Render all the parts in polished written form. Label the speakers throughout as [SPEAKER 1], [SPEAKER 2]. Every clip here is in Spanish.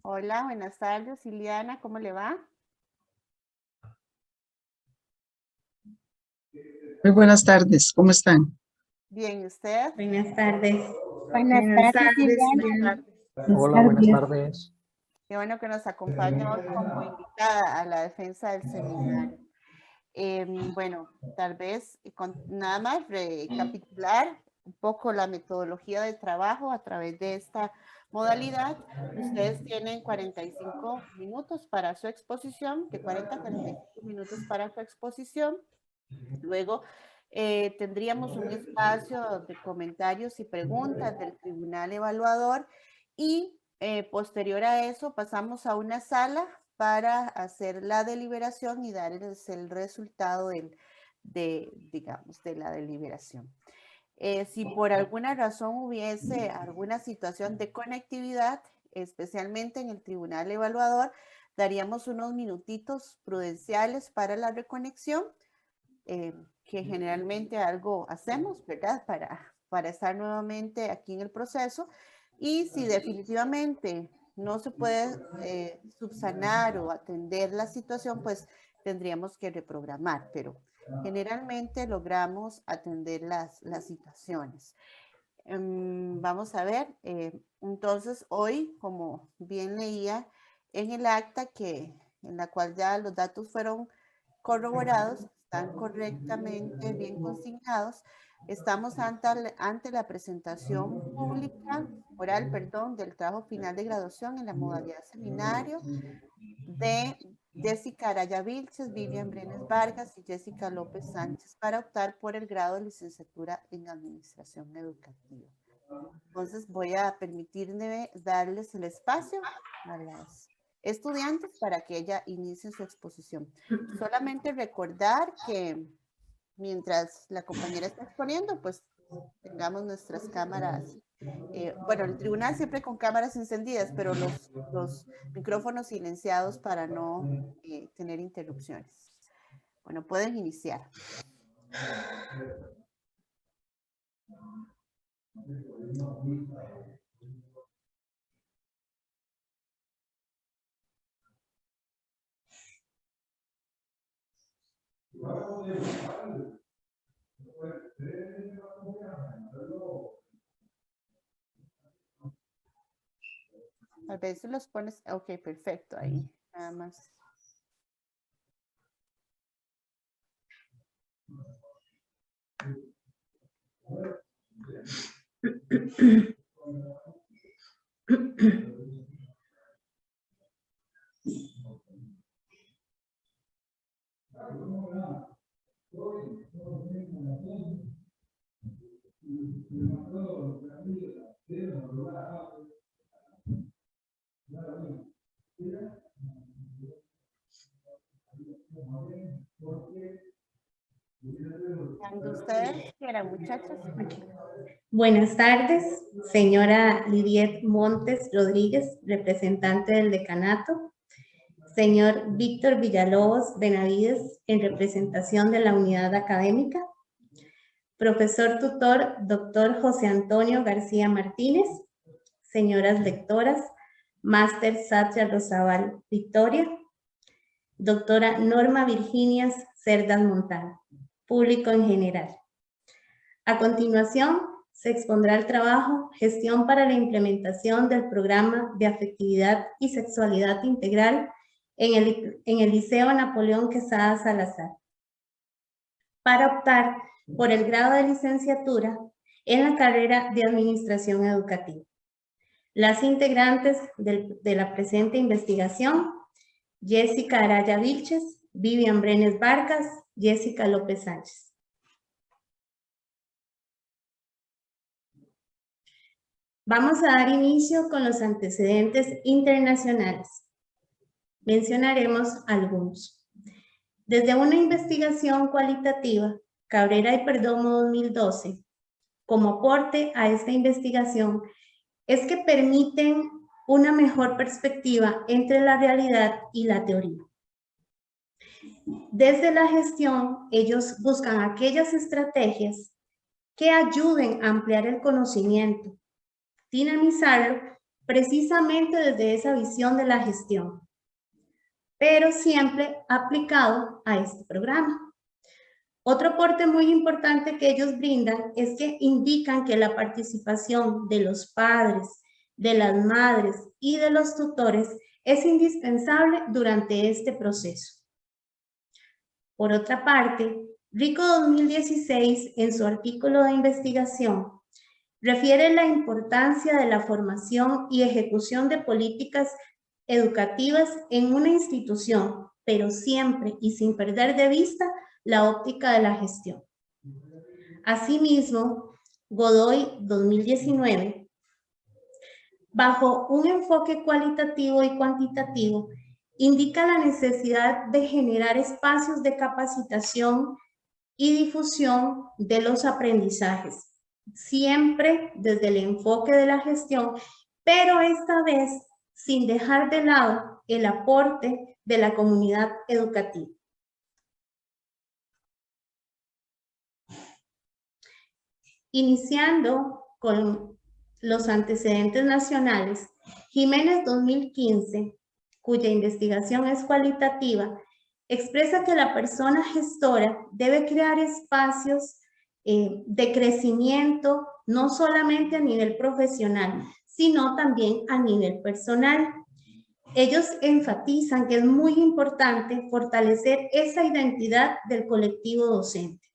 [SPEAKER 1] Hola, buenas tardes, Iliana, ¿cómo le va?
[SPEAKER 2] Muy buenas tardes, ¿cómo están?
[SPEAKER 1] Bien, ¿y usted?
[SPEAKER 3] Buenas tardes.
[SPEAKER 4] Buenas tardes, Iliana.
[SPEAKER 5] Hola, buenas tardes.
[SPEAKER 1] Qué bueno que nos acompaña hoy como invitada a la defensa del seminario. Bueno, tal vez nada más recapitular un poco la metodología de trabajo a través de esta modalidad. Ustedes tienen 45 minutos para su exposición, de 40 a 45 minutos para su exposición. Luego tendríamos un espacio de comentarios y preguntas del tribunal evaluador y posterior a eso pasamos a una sala para hacer la deliberación y darles el resultado digamos, de la deliberación. Si por alguna razón hubiese alguna situación de conectividad, especialmente en el tribunal evaluador, daríamos unos minutitos prudenciales para la reconexión, que generalmente algo hacemos, ¿verdad? Para estar nuevamente aquí en el proceso. Y si definitivamente no se puede subsanar o atender la situación, pues tendríamos que reprogramar, pero generalmente logramos atender las situaciones. Vamos a ver, entonces hoy, como bien leía en el acta en la cual ya los datos fueron corroborados, están correctamente bien consignados, estamos ante la presentación pública, oral, perdón, del trabajo final de graduación en la modalidad seminario de Jessica Araya Vilches, Vivian Brenes Vargas y Jessica López Sánchez para optar por el grado de licenciatura en Administración Educativa. Entonces voy a permitirme darles el espacio a las estudiantes para que ella inicie su exposición. Solamente recordar que mientras la compañera está exponiendo, pues tengamos nuestras cámaras. Bueno, el tribunal siempre con cámaras encendidas, pero los micrófonos silenciados para no tener interrupciones. Bueno, pueden iniciar. A veces los pones, ok, perfecto, ahí, nada más. Cuando ustedes quieran, muchachos.
[SPEAKER 3] Buenas tardes, señora Lidiet Montes Rodríguez, representante del decanato. Señor Víctor Villalobos Benavides, en representación de la unidad académica. Profesor tutor, doctor José Antonio García Martínez. Señoras lectoras, máster Satya Rosabal Victoria. Doctora Norma Virginia Cerdas Montano. Público en general. A continuación, se expondrá el trabajo Gestión para la implementación del programa de afectividad y sexualidad integral en el Liceo Napoleón Quesada Salazar, para optar por el grado de licenciatura en la carrera de Administración Educativa. Las integrantes de la presente investigación: Jessica Araya Vilches, Vivian Brenes Vargas, Jessica López Sánchez. Vamos a dar inicio con los antecedentes internacionales. Mencionaremos algunos. Desde una investigación cualitativa, Cabrera y Perdomo 2012, como aporte a esta investigación, es que permiten una mejor perspectiva entre la realidad y la teoría. Desde la gestión, ellos buscan aquellas estrategias que ayuden a ampliar el conocimiento, dinamizarlo precisamente desde esa visión de la gestión, pero siempre aplicado a este programa. Otro aporte muy importante que ellos brindan es que indican que la participación de los padres, de las madres y de los tutores es indispensable durante este proceso. Por otra parte, RICO 2016, en su artículo de investigación, refiere la importancia de la formación y ejecución de políticas educativas en una institución, pero siempre y sin perder de vista la óptica de la gestión. Asimismo, Godoy 2019, bajo un enfoque cualitativo y cuantitativo, indica la necesidad de generar espacios de capacitación y difusión de los aprendizajes, siempre desde el enfoque de la gestión, pero esta vez sin dejar de lado el aporte de la comunidad educativa. Iniciando con los antecedentes nacionales, Jiménez 2015, cuya investigación es cualitativa, expresa que la persona gestora debe crear espacios de crecimiento, no solamente a nivel profesional, sino también a nivel personal. Ellos enfatizan que es muy importante fortalecer esa identidad del colectivo docente.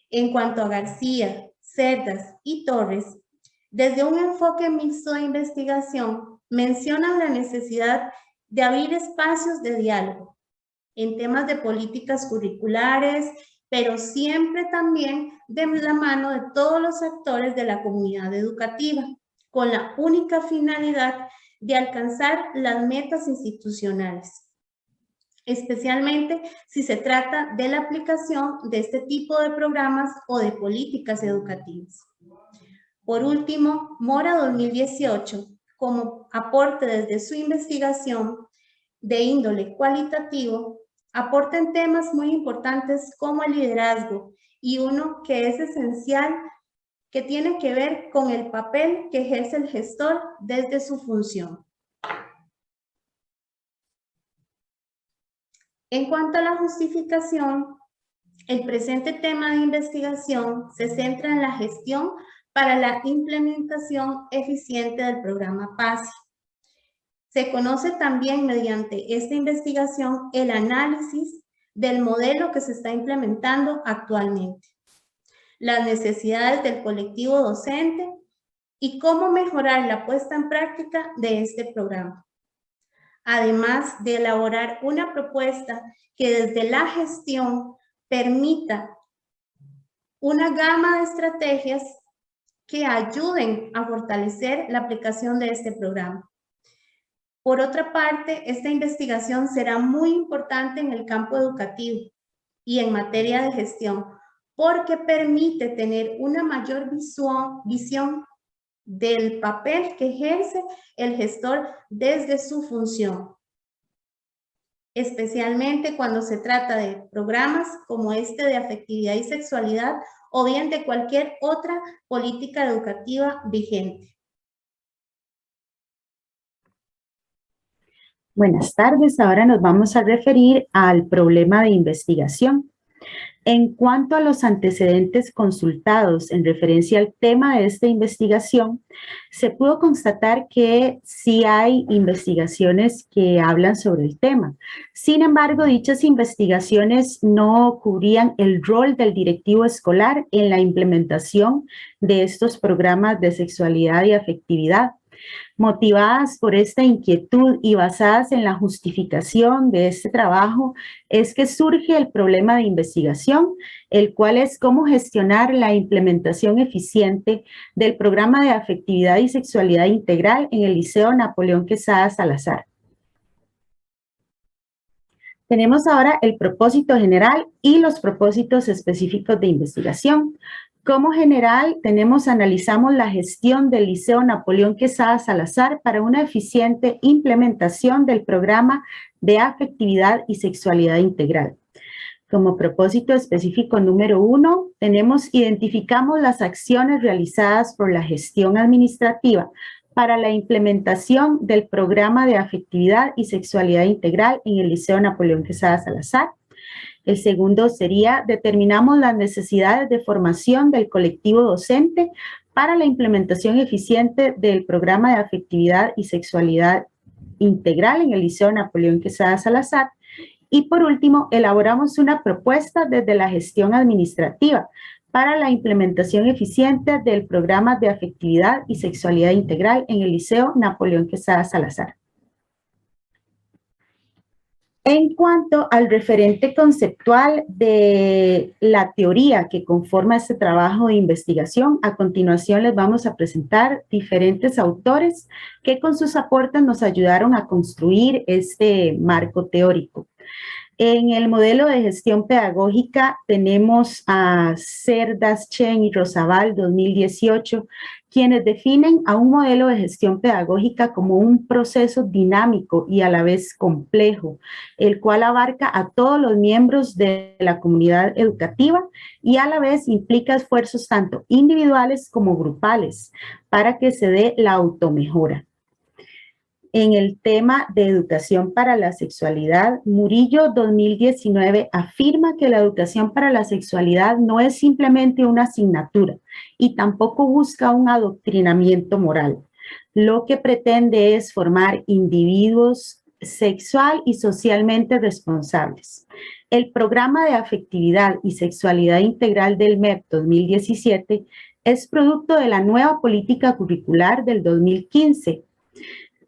[SPEAKER 3] En cuanto a García, Cerdas y Torres, desde un enfoque mixto de investigación, mencionan la necesidad de abrir espacios de diálogo en temas de políticas curriculares, pero siempre también de la mano de todos los actores de la comunidad educativa, con la única finalidad de alcanzar las metas institucionales, especialmente si se trata de la aplicación de este tipo de programas o de políticas educativas. Por último, Mora 2018, como aporte desde su investigación de índole cualitativo, aporta en temas muy importantes como el liderazgo y uno que es esencial, que tiene que ver con el papel que ejerce el gestor desde su función. En cuanto a la justificación, el presente tema de investigación se centra en la gestión para la implementación eficiente del programa PASI. Se conoce también mediante esta investigación el análisis del modelo que se está implementando actualmente, las necesidades del colectivo docente y cómo mejorar la puesta en práctica de este programa. Además de elaborar una propuesta que desde la gestión permita una gama de estrategias que ayuden a fortalecer la aplicación de este programa. Por otra parte, esta investigación será muy importante en el campo educativo y en materia de gestión, porque permite tener una mayor visión del papel que ejerce el gestor desde su función, especialmente cuando se trata de programas como este de afectividad y sexualidad o bien de cualquier otra política educativa vigente.
[SPEAKER 4] Buenas tardes, ahora nos vamos a referir al problema de investigación. En cuanto a los antecedentes consultados en referencia al tema de esta investigación, se pudo constatar que sí hay investigaciones que hablan sobre el tema. Sin embargo, dichas investigaciones no cubrían el rol del directivo escolar en la implementación de estos programas de sexualidad y afectividad. Motivadas por esta inquietud y basadas en la justificación de este trabajo, es que surge el problema de investigación, el cual es cómo gestionar la implementación eficiente del programa de afectividad y sexualidad integral en el Liceo Napoleón Quesada Salazar. Tenemos ahora el propósito general y los propósitos específicos de investigación. Como general, analizamos la gestión del Liceo Napoleón Quesada Salazar para una eficiente implementación del programa de afectividad y sexualidad integral. Como propósito específico número 1, identificamos las acciones realizadas por la gestión administrativa para la implementación del programa de afectividad y sexualidad integral en el Liceo Napoleón Quesada Salazar. El segundo sería, determinamos las necesidades de formación del colectivo docente para la implementación eficiente del programa de afectividad y sexualidad integral en el Liceo Napoleón Quesada Salazar. Y por último, elaboramos una propuesta desde la gestión administrativa para la implementación eficiente del programa de afectividad y sexualidad integral en el Liceo Napoleón Quesada Salazar. En cuanto al referente conceptual de la teoría que conforma este trabajo de investigación, a continuación les vamos a presentar diferentes autores que con sus aportes nos ayudaron a construir este marco teórico. En el modelo de gestión pedagógica tenemos a Cerdas, Chen y Rosabal 2018, quienes definen a un modelo de gestión pedagógica como un proceso dinámico y a la vez complejo, el cual abarca a todos los miembros de la comunidad educativa y a la vez implica esfuerzos tanto individuales como grupales para que se dé la automejora. En el tema de educación para la sexualidad, Murillo 2019 afirma que la educación para la sexualidad no es simplemente una asignatura y tampoco busca un adoctrinamiento moral. Lo que pretende es formar individuos sexual y socialmente responsables. El programa de afectividad y sexualidad integral del MEP 2017 es producto de la nueva política curricular del 2015.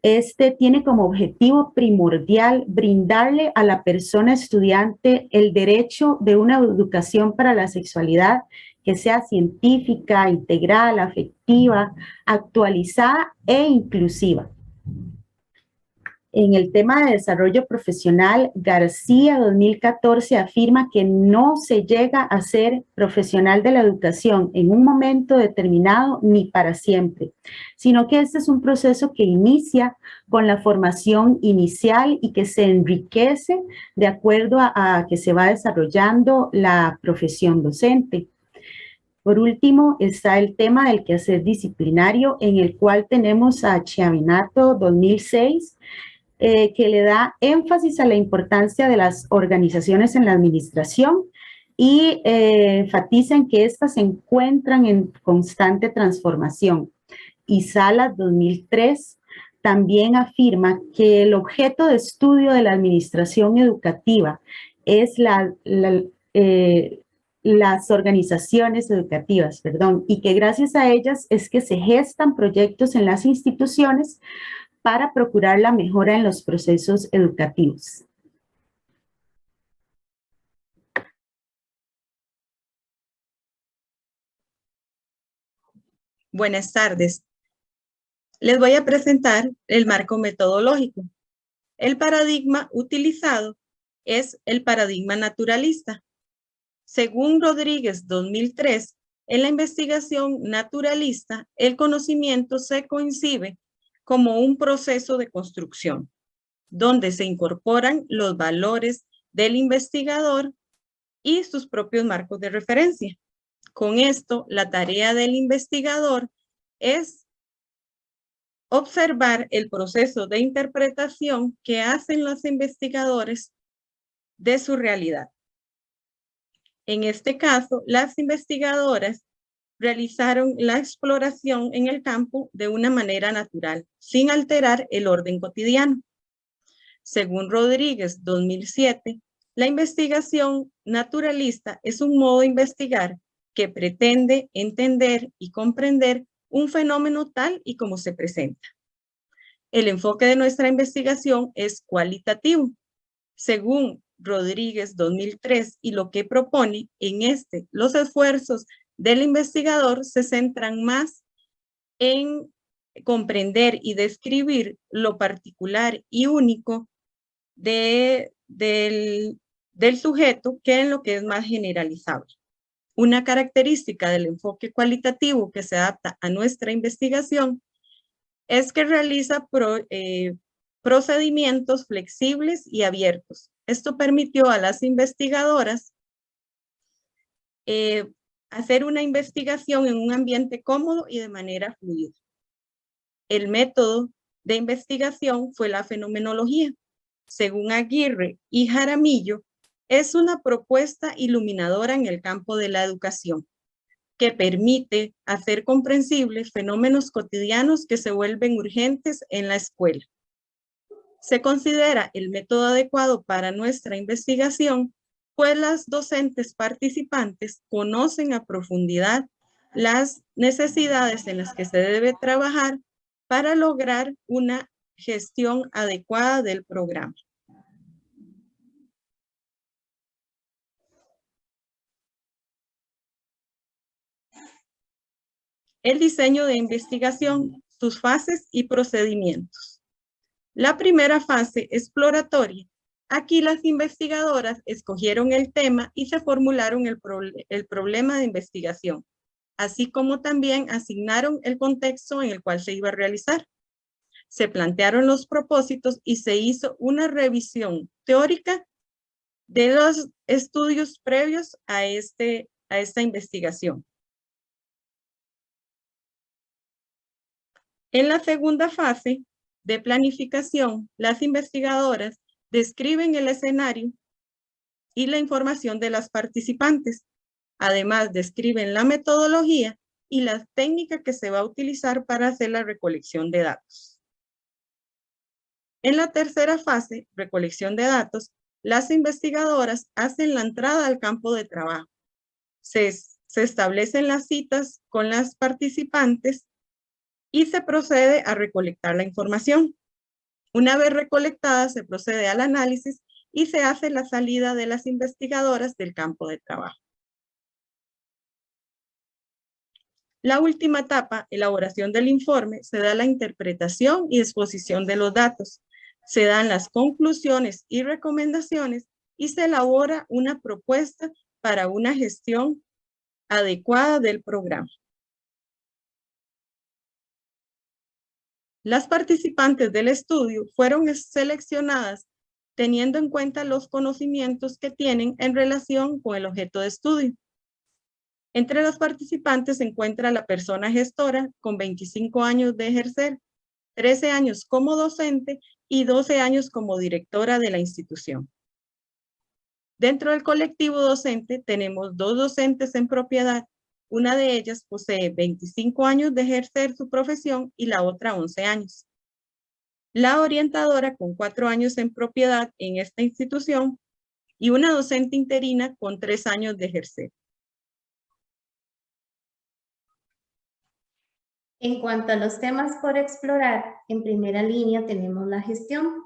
[SPEAKER 4] Este tiene como objetivo primordial brindarle a la persona estudiante el derecho de una educación para la sexualidad que sea científica, integral, afectiva, actualizada e inclusiva. En el tema de desarrollo profesional, García 2014 afirma que no se llega a ser profesional de la educación en un momento determinado ni para siempre, sino que este es un proceso que inicia con la formación inicial y que se enriquece de acuerdo a que se va desarrollando la profesión docente. Por último, está el tema del quehacer disciplinario, en el cual tenemos a Chiavinato 2006, que le da énfasis a la importancia de las organizaciones en la administración y enfatiza en que éstas se encuentran en constante transformación. Y Salas 2003 también afirma que el objeto de estudio de la administración educativa es las organizaciones educativas, y que gracias a ellas es que se gestan proyectos en las instituciones para procurar la mejora en los procesos educativos.
[SPEAKER 6] Buenas tardes. Les voy a presentar el marco metodológico. El paradigma utilizado es el paradigma naturalista. Según Rodríguez 2003, en la investigación naturalista, el conocimiento se concibe como un proceso de construcción, donde se incorporan los valores del investigador y sus propios marcos de referencia. Con esto, la tarea del investigador es observar el proceso de interpretación que hacen los investigadores de su realidad. En este caso, las investigadoras realizaron la exploración en el campo de una manera natural, sin alterar el orden cotidiano. Según Rodríguez 2007, la investigación naturalista es un modo de investigar que pretende entender y comprender un fenómeno tal y como se presenta. El enfoque de nuestra investigación es cualitativo. Según Rodríguez 2003 y lo que propone en los esfuerzos del investigador se centran más en comprender y describir lo particular y único del sujeto que en lo que es más generalizable. Una característica del enfoque cualitativo que se adapta a nuestra investigación es que realiza procedimientos flexibles y abiertos. Esto permitió a las investigadoras hacer una investigación en un ambiente cómodo y de manera fluida. El método de investigación fue la fenomenología. Según Aguirre y Jaramillo, es una propuesta iluminadora en el campo de la educación, que permite hacer comprensibles fenómenos cotidianos que se vuelven urgentes en la escuela. Se considera el método adecuado para nuestra investigación, pues las docentes participantes conocen a profundidad las necesidades en las que se debe trabajar para lograr una gestión adecuada del programa. El diseño de investigación, sus fases y procedimientos. La primera fase exploratoria. Aquí las investigadoras escogieron el tema y se formularon el problema de investigación, así como también asignaron el contexto en el cual se iba a realizar. Se plantearon los propósitos y se hizo una revisión teórica de los estudios previos a esta investigación. En la segunda fase de planificación, las investigadoras describen el escenario y la información de las participantes. Además, describen la metodología y la técnica que se va a utilizar para hacer la recolección de datos. En la tercera fase, recolección de datos, las investigadoras hacen la entrada al campo de trabajo. Se establecen las citas con las participantes y se procede a recolectar la información. Una vez recolectada, se procede al análisis y se hace la salida de las investigadoras del campo de trabajo. La última etapa, elaboración del informe, se da la interpretación y exposición de los datos. Se dan las conclusiones y recomendaciones y se elabora una propuesta para una gestión adecuada del programa. Las participantes del estudio fueron seleccionadas teniendo en cuenta los conocimientos que tienen en relación con el objeto de estudio. Entre los participantes se encuentra la persona gestora con 25 años de ejercer, 13 años como docente y 12 años como directora de la institución. Dentro del colectivo docente tenemos 2 docentes en propiedad. Una de ellas posee 25 años de ejercer su profesión y la otra 11 años. La orientadora con 4 años en propiedad en esta institución y una docente interina con 3 años de ejercer.
[SPEAKER 3] En cuanto a los temas por explorar, en primera línea tenemos la gestión.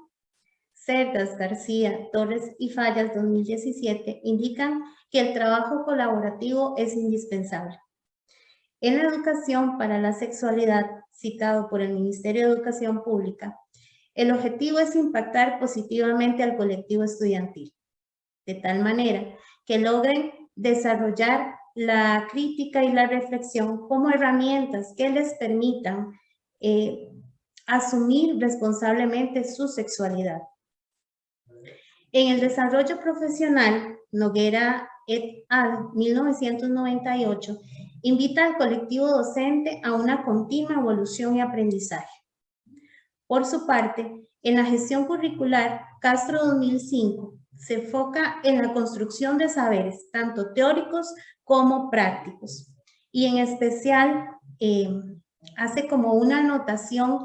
[SPEAKER 3] Cerdas, García, Torres y Fallas 2017 indican que el trabajo colaborativo es indispensable. En la educación para la sexualidad, citado por el Ministerio de Educación Pública, el objetivo es impactar positivamente al colectivo estudiantil, de tal manera que logren desarrollar la crítica y la reflexión como herramientas que les permitan asumir responsablemente su sexualidad. En el desarrollo profesional, Noguera et al. 1998 invita al colectivo docente a una continua evolución y aprendizaje. Por su parte, en la gestión curricular, Castro 2005 se enfoca en la construcción de saberes, tanto teóricos como prácticos. Y en especial, hace como una anotación,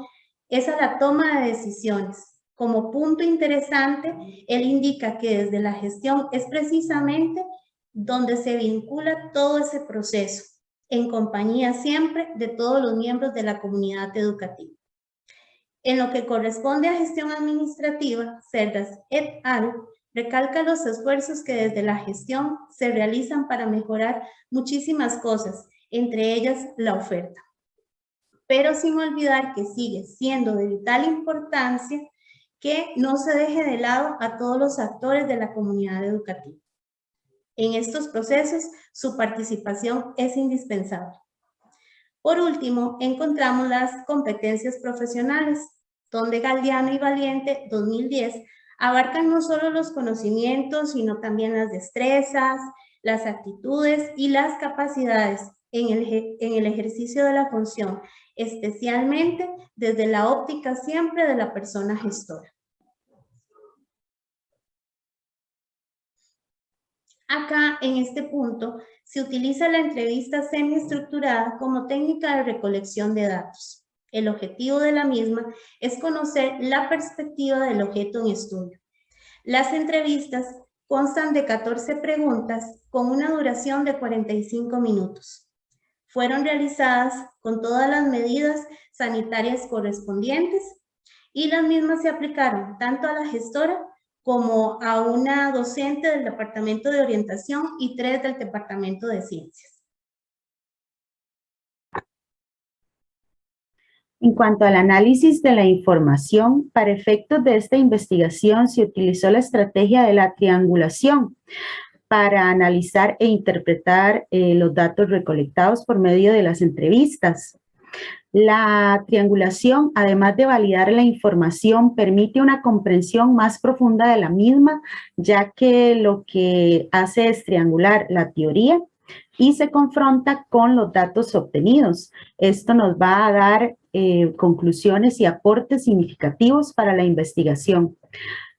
[SPEAKER 3] es a la toma de decisiones. Como punto interesante, él indica que desde la gestión es precisamente donde se vincula todo ese proceso, en compañía siempre de todos los miembros de la comunidad educativa. En lo que corresponde a gestión administrativa, Cerdas et al. Recalca los esfuerzos que desde la gestión se realizan para mejorar muchísimas cosas, entre ellas la oferta. Pero sin olvidar que sigue siendo de vital importancia que no se deje de lado a todos los actores de la comunidad educativa. En estos procesos, su participación es indispensable. Por último, encontramos las competencias profesionales, donde Galdiano y Valiente 2010 abarcan no solo los conocimientos, sino también las destrezas, las actitudes y las capacidades en el ejercicio de la función, especialmente desde la óptica siempre de la persona gestora. Acá, en este punto, se utiliza la entrevista semiestructurada como técnica de recolección de datos. El objetivo de la misma es conocer la perspectiva del objeto en estudio. Las entrevistas constan de 14 preguntas con una duración de 45 minutos. Fueron realizadas con todas las medidas sanitarias correspondientes y las mismas se aplicaron tanto a la gestora como a una docente del Departamento de Orientación y 3 del Departamento de Ciencias.
[SPEAKER 4] En cuanto al análisis de la información, para efectos de esta investigación se utilizó la estrategia de la triangulación para analizar e interpretar los datos recolectados por medio de las entrevistas. La triangulación, además de validar la información, permite una comprensión más profunda de la misma, ya que lo que hace es triangular la teoría y se confronta con los datos obtenidos. Esto nos va a dar conclusiones y aportes significativos para la investigación.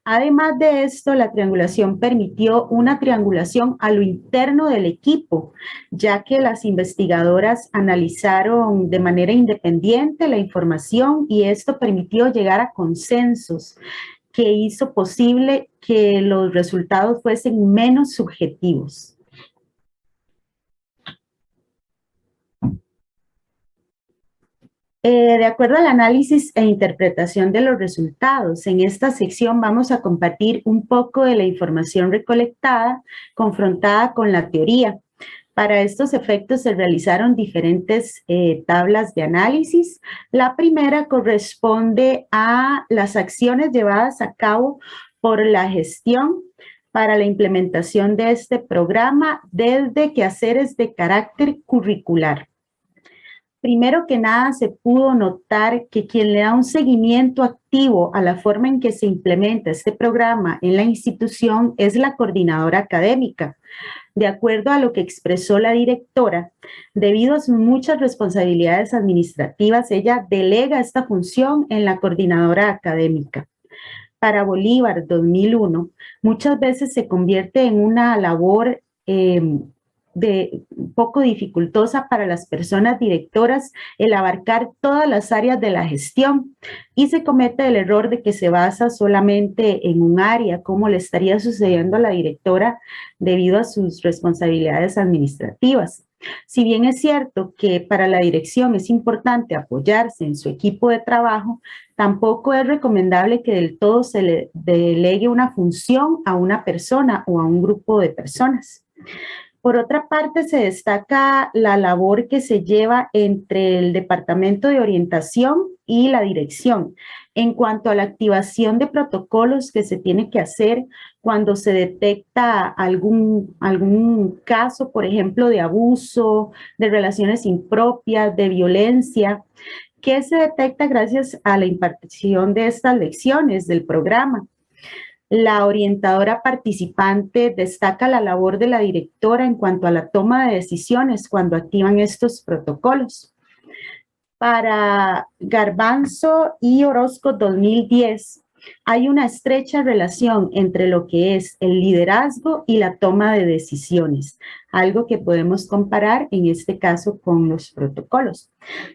[SPEAKER 4] Además de esto, la triangulación permitió una triangulación a lo interno del equipo, ya que las investigadoras analizaron de manera independiente la información y esto permitió llegar a consensos que hizo posible que los resultados fuesen menos subjetivos. De acuerdo al análisis e interpretación de los resultados, en esta sección vamos a compartir un poco de la información recolectada, confrontada con la teoría. Para estos efectos se realizaron diferentes tablas de análisis. La primera corresponde a las acciones llevadas a cabo por la gestión para la implementación de este programa desde quehaceres de carácter curricular. Primero que nada, se pudo notar que quien le da un seguimiento activo a la forma en que se implementa este programa en la institución es la coordinadora académica. De acuerdo a lo que expresó la directora, debido a sus muchas responsabilidades administrativas, ella delega esta función en la coordinadora académica. Para Bolívar 2001, muchas veces se convierte en una labor poco dificultosa para las personas directoras el abarcar todas las áreas de la gestión y se comete el error de que se basa solamente en un área, como le estaría sucediendo a la directora debido a sus responsabilidades administrativas. Si bien es cierto que para la dirección es importante apoyarse en su equipo de trabajo, tampoco es recomendable que del todo se le delegue una función a una persona o a un grupo de personas. Por otra parte, se destaca la labor que se lleva entre el Departamento de Orientación y la dirección en cuanto a la activación de protocolos que se tiene que hacer cuando se detecta algún caso, por ejemplo, de abuso, de relaciones impropias, de violencia, que se detecta gracias a la impartición de estas lecciones del programa. La orientadora participante destaca la labor de la directora en cuanto a la toma de decisiones cuando activan estos protocolos. Para Garbanzo y Orozco 2010, hay una estrecha relación entre lo que es el liderazgo y la toma de decisiones, algo que podemos comparar en este caso con los protocolos.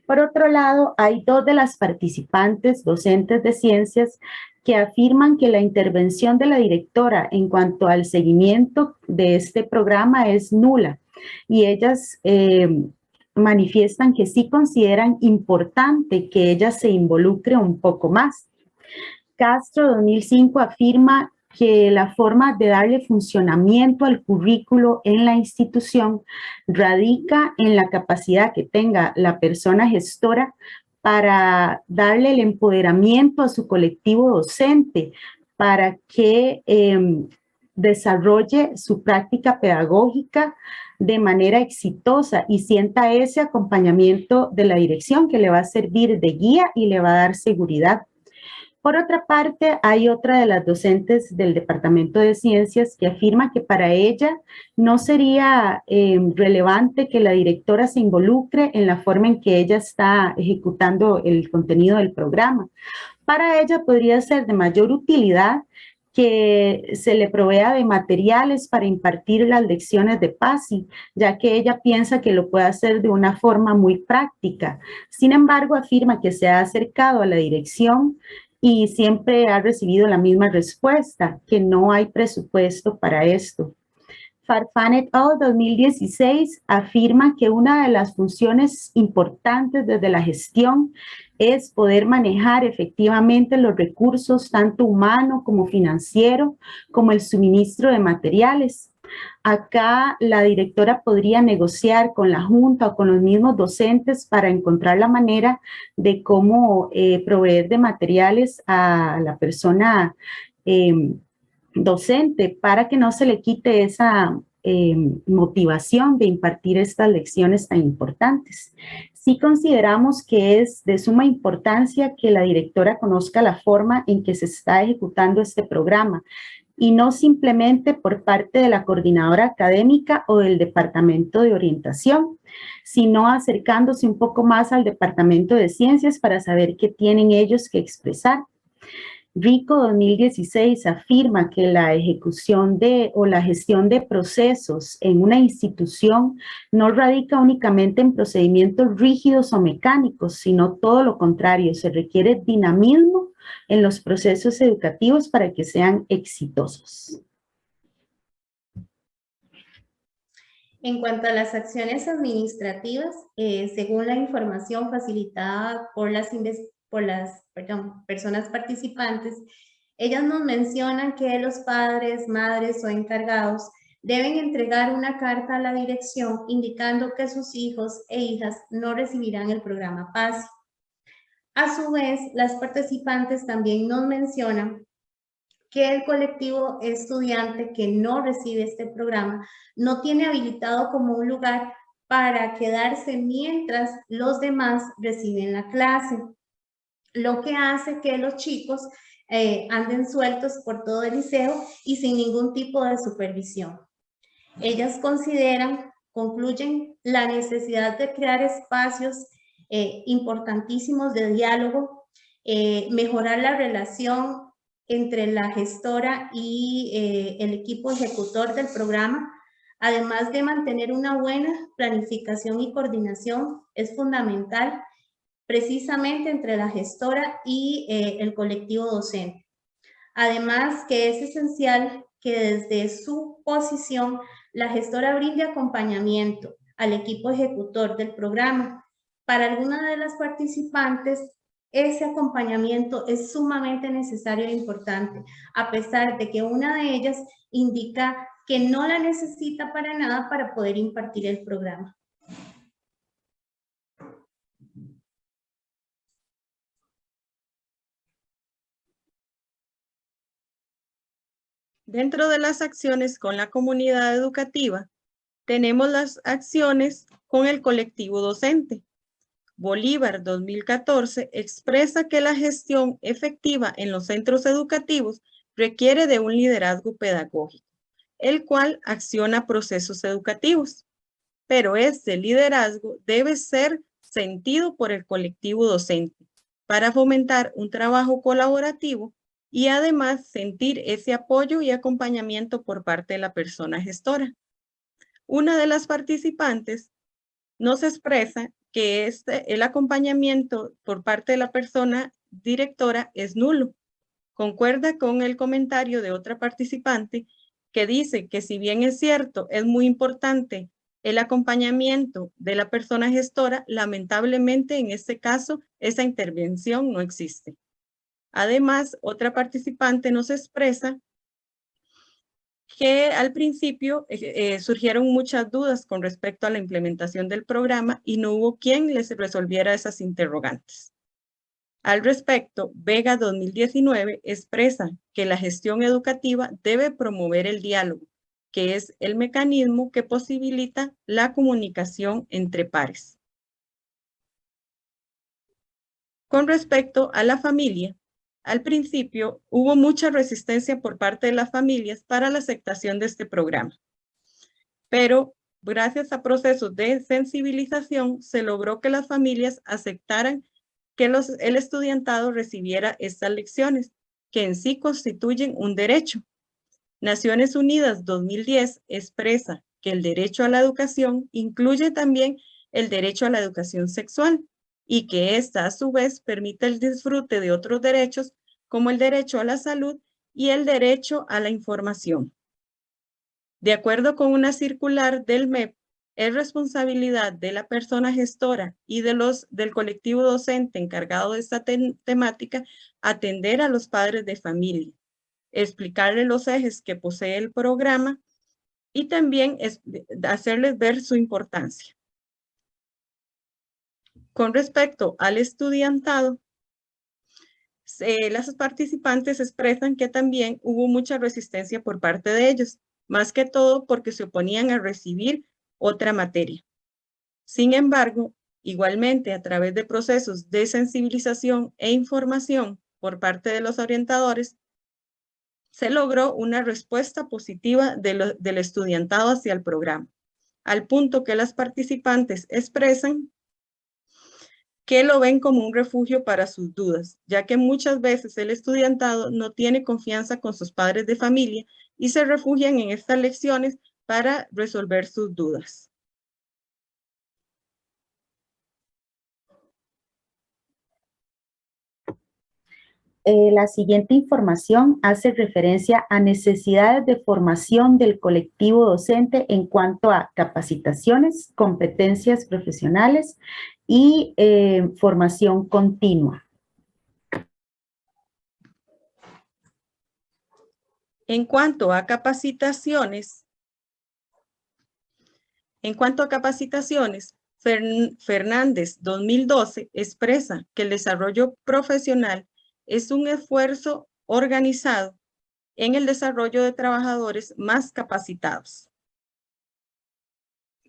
[SPEAKER 4] Por otro lado, hay dos de las participantes docentes de ciencias que afirman que la intervención de la directora en cuanto al seguimiento de este programa es nula y ellas manifiestan que sí consideran importante que ella se involucre un poco más. Castro 2005 afirma que la forma de darle funcionamiento al currículo en la institución radica en la capacidad que tenga la persona gestora para darle el empoderamiento a su colectivo docente, para que desarrolle su práctica pedagógica de manera exitosa y sienta ese acompañamiento de la dirección que le va a servir de guía y le va a dar seguridad. Por otra parte, hay otra de las docentes del Departamento de Ciencias que afirma que para ella no sería relevante que la directora se involucre en la forma en que ella está ejecutando el contenido del programa. Para ella podría ser de mayor utilidad que se le provea de materiales para impartir las lecciones de PASI, ya que ella piensa que lo puede hacer de una forma muy práctica. Sin embargo, afirma que se ha acercado a la dirección y siempre ha recibido la misma respuesta, que no hay presupuesto para esto. Farfán et al. 2016 afirma que una de las funciones importantes desde la gestión es poder manejar efectivamente los recursos, tanto humano como financiero, como el suministro de materiales. Acá la directora podría negociar con la junta o con los mismos docentes para encontrar la manera de cómo proveer de materiales a la persona docente para que no se le quite esa motivación de impartir estas lecciones tan importantes. Sí consideramos que es de suma importancia que la directora conozca la forma en que se está ejecutando este programa y no simplemente por parte de la coordinadora académica o del departamento de orientación, sino acercándose un poco más al departamento de ciencias para saber qué tienen ellos que expresar. RICO 2016 afirma que la ejecución o la gestión de procesos en una institución no radica únicamente en procedimientos rígidos o mecánicos, sino todo lo contrario, se requiere dinamismo en los procesos educativos para que sean exitosos.
[SPEAKER 3] En cuanto a las acciones administrativas, según la información facilitada por las personas participantes, ellas nos mencionan que los padres, madres o encargados deben entregar una carta a la dirección indicando que sus hijos e hijas no recibirán el programa PASI. A su vez, las participantes también nos mencionan que el colectivo estudiante que no recibe este programa no tiene habilitado como un lugar para quedarse mientras los demás reciben la clase, lo que hace que los chicos anden sueltos por todo el liceo y sin ningún tipo de supervisión. Ellas concluyen la necesidad de crear espacios importantísimos de diálogo, mejorar la relación entre la gestora y el equipo ejecutor del programa, además de mantener una buena planificación y coordinación, es fundamental precisamente entre la gestora y el colectivo docente. Además que es esencial que desde su posición la gestora brinde acompañamiento al equipo ejecutor del programa. Para alguna de las participantes, ese acompañamiento es sumamente necesario e importante, a pesar de que una de ellas indica que no la necesita para nada para poder impartir el programa.
[SPEAKER 6] Dentro de las acciones con la comunidad educativa, tenemos las acciones con el colectivo docente. Bolívar 2014 expresa que la gestión efectiva en los centros educativos requiere de un liderazgo pedagógico, el cual acciona procesos educativos. Pero este liderazgo debe ser sentido por el colectivo docente para fomentar un trabajo colaborativo y además sentir ese apoyo y acompañamiento por parte de la persona gestora. Una de las participantes nos expresa que el acompañamiento por parte de la persona directora es nulo. Concuerda con el comentario de otra participante que dice que si bien es cierto, es muy importante el acompañamiento de la persona gestora, lamentablemente en este caso esa intervención no existe. Además, otra participante nos expresa que al principio surgieron muchas dudas con respecto a la implementación del programa y no hubo quien les resolviera esas interrogantes. Al respecto, Vega 2019 expresa que la gestión educativa debe promover el diálogo, que es el mecanismo que posibilita la comunicación entre pares. Con respecto a la familia, al principio hubo mucha resistencia por parte de las familias para la aceptación de este programa. Pero gracias a procesos de sensibilización se logró que las familias aceptaran que el estudiantado recibiera estas lecciones, que en sí constituyen un derecho. Naciones Unidas 2010 expresa que el derecho a la educación incluye también el derecho a la educación sexual y que ésta a su vez permite el disfrute de otros derechos como el derecho a la salud y el derecho a la información. De acuerdo con una circular del MEP, es responsabilidad de la persona gestora y del colectivo docente encargado de esta temática atender a los padres de familia, explicarles los ejes que posee el programa y también hacerles ver su importancia. Con respecto al estudiantado, las participantes expresan que también hubo mucha resistencia por parte de ellos, más que todo porque se oponían a recibir otra materia. Sin embargo, igualmente a través de procesos de sensibilización e información por parte de los orientadores, se logró una respuesta positiva del estudiantado hacia el programa, al punto que las participantes expresan que lo ven como un refugio para sus dudas, ya que muchas veces el estudiantado no tiene confianza con sus padres de familia y se refugian en estas lecciones para resolver sus dudas.
[SPEAKER 4] La siguiente información hace referencia a necesidades de formación del colectivo docente en cuanto a capacitaciones, competencias profesionales y formación continua.
[SPEAKER 6] En cuanto a capacitaciones, Fernández 2012 expresa que el desarrollo profesional es un esfuerzo organizado en el desarrollo de trabajadores más capacitados.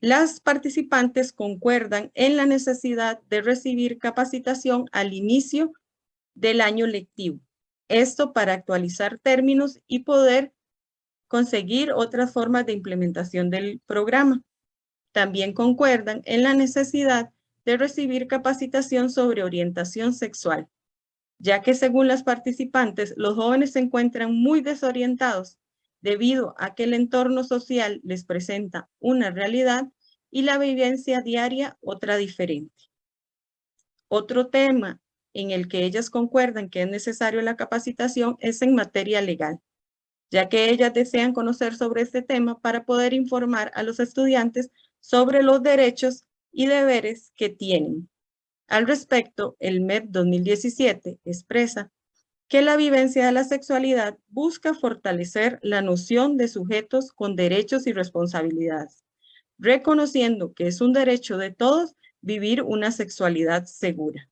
[SPEAKER 6] Las participantes concuerdan en la necesidad de recibir capacitación al inicio del año lectivo. Esto para actualizar términos y poder conseguir otras formas de implementación del programa. También concuerdan en la necesidad de recibir capacitación sobre orientación sexual, ya que según las participantes, los jóvenes se encuentran muy desorientados debido a que el entorno social les presenta una realidad y la vivencia diaria otra diferente. Otro tema en el que ellas concuerdan que es necesario la capacitación es en materia legal, ya que ellas desean conocer sobre este tema para poder informar a los estudiantes sobre los derechos y deberes que tienen. Al respecto, el MEP 2017 expresa que la vivencia de la sexualidad busca fortalecer la noción de sujetos con derechos y responsabilidades, reconociendo que es un derecho de todos vivir una sexualidad segura.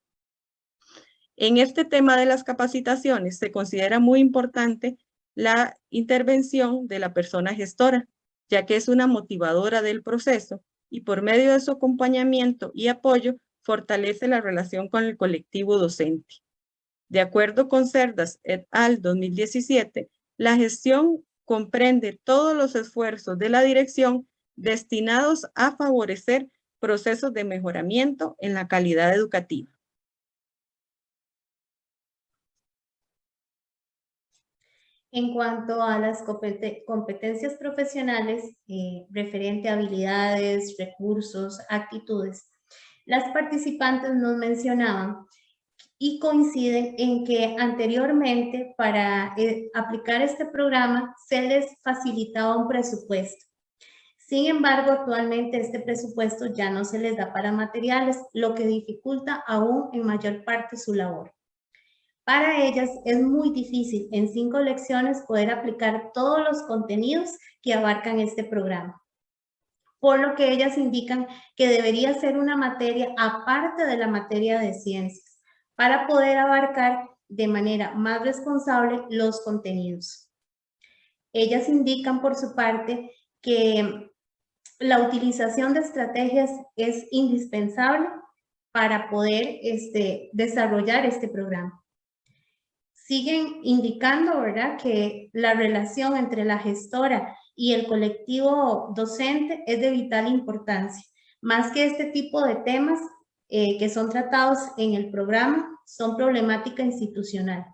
[SPEAKER 6] En este tema de las capacitaciones se considera muy importante la intervención de la persona gestora, ya que es una motivadora del proceso y por medio de su acompañamiento y apoyo fortalece la relación con el colectivo docente. De acuerdo con Cerdas et al. 2017, la gestión comprende todos los esfuerzos de la dirección destinados a favorecer procesos de mejoramiento en la calidad educativa.
[SPEAKER 3] En cuanto a las competencias profesionales, referente a habilidades, recursos, actitudes, las participantes nos mencionaban y coinciden en que anteriormente para aplicar este programa se les facilitaba un presupuesto. Sin embargo, actualmente este presupuesto ya no se les da para materiales, lo que dificulta aún en mayor parte su labor. Para ellas es muy difícil en 5 lecciones poder aplicar todos los contenidos que abarcan este programa. Por lo que ellas indican que debería ser una materia aparte de la materia de ciencias para poder abarcar de manera más responsable los contenidos. Ellas indican por su parte que la utilización de estrategias es indispensable para poder desarrollar este programa. siguen indicando, ¿verdad?, que la relación entre la gestora y el colectivo docente es de vital importancia. Más que este tipo de temas que son tratados en el programa, son problemática institucional.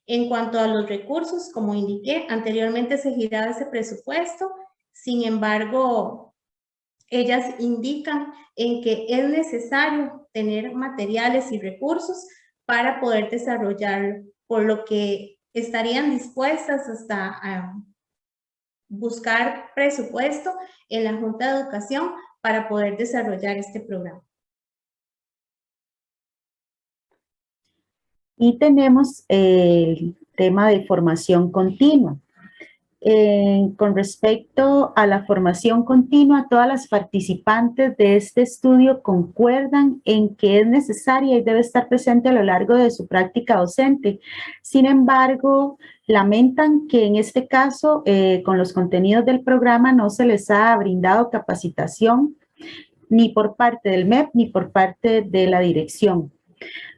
[SPEAKER 3] En cuanto a los recursos, como indiqué, anteriormente se giraba ese presupuesto, sin embargo, ellas indican en que es necesario tener materiales y recursos para poder desarrollarlo, por lo que estarían dispuestas hasta buscar presupuesto en la Junta de Educación para poder desarrollar este programa.
[SPEAKER 4] Y tenemos el tema de formación continua. Con respecto a la formación continua, todas las participantes de este estudio concuerdan en que es necesaria y debe estar presente a lo largo de su práctica docente. Sin embargo, lamentan que en este caso, con los contenidos del programa, no se les ha brindado capacitación ni por parte del MEP ni por parte de la dirección.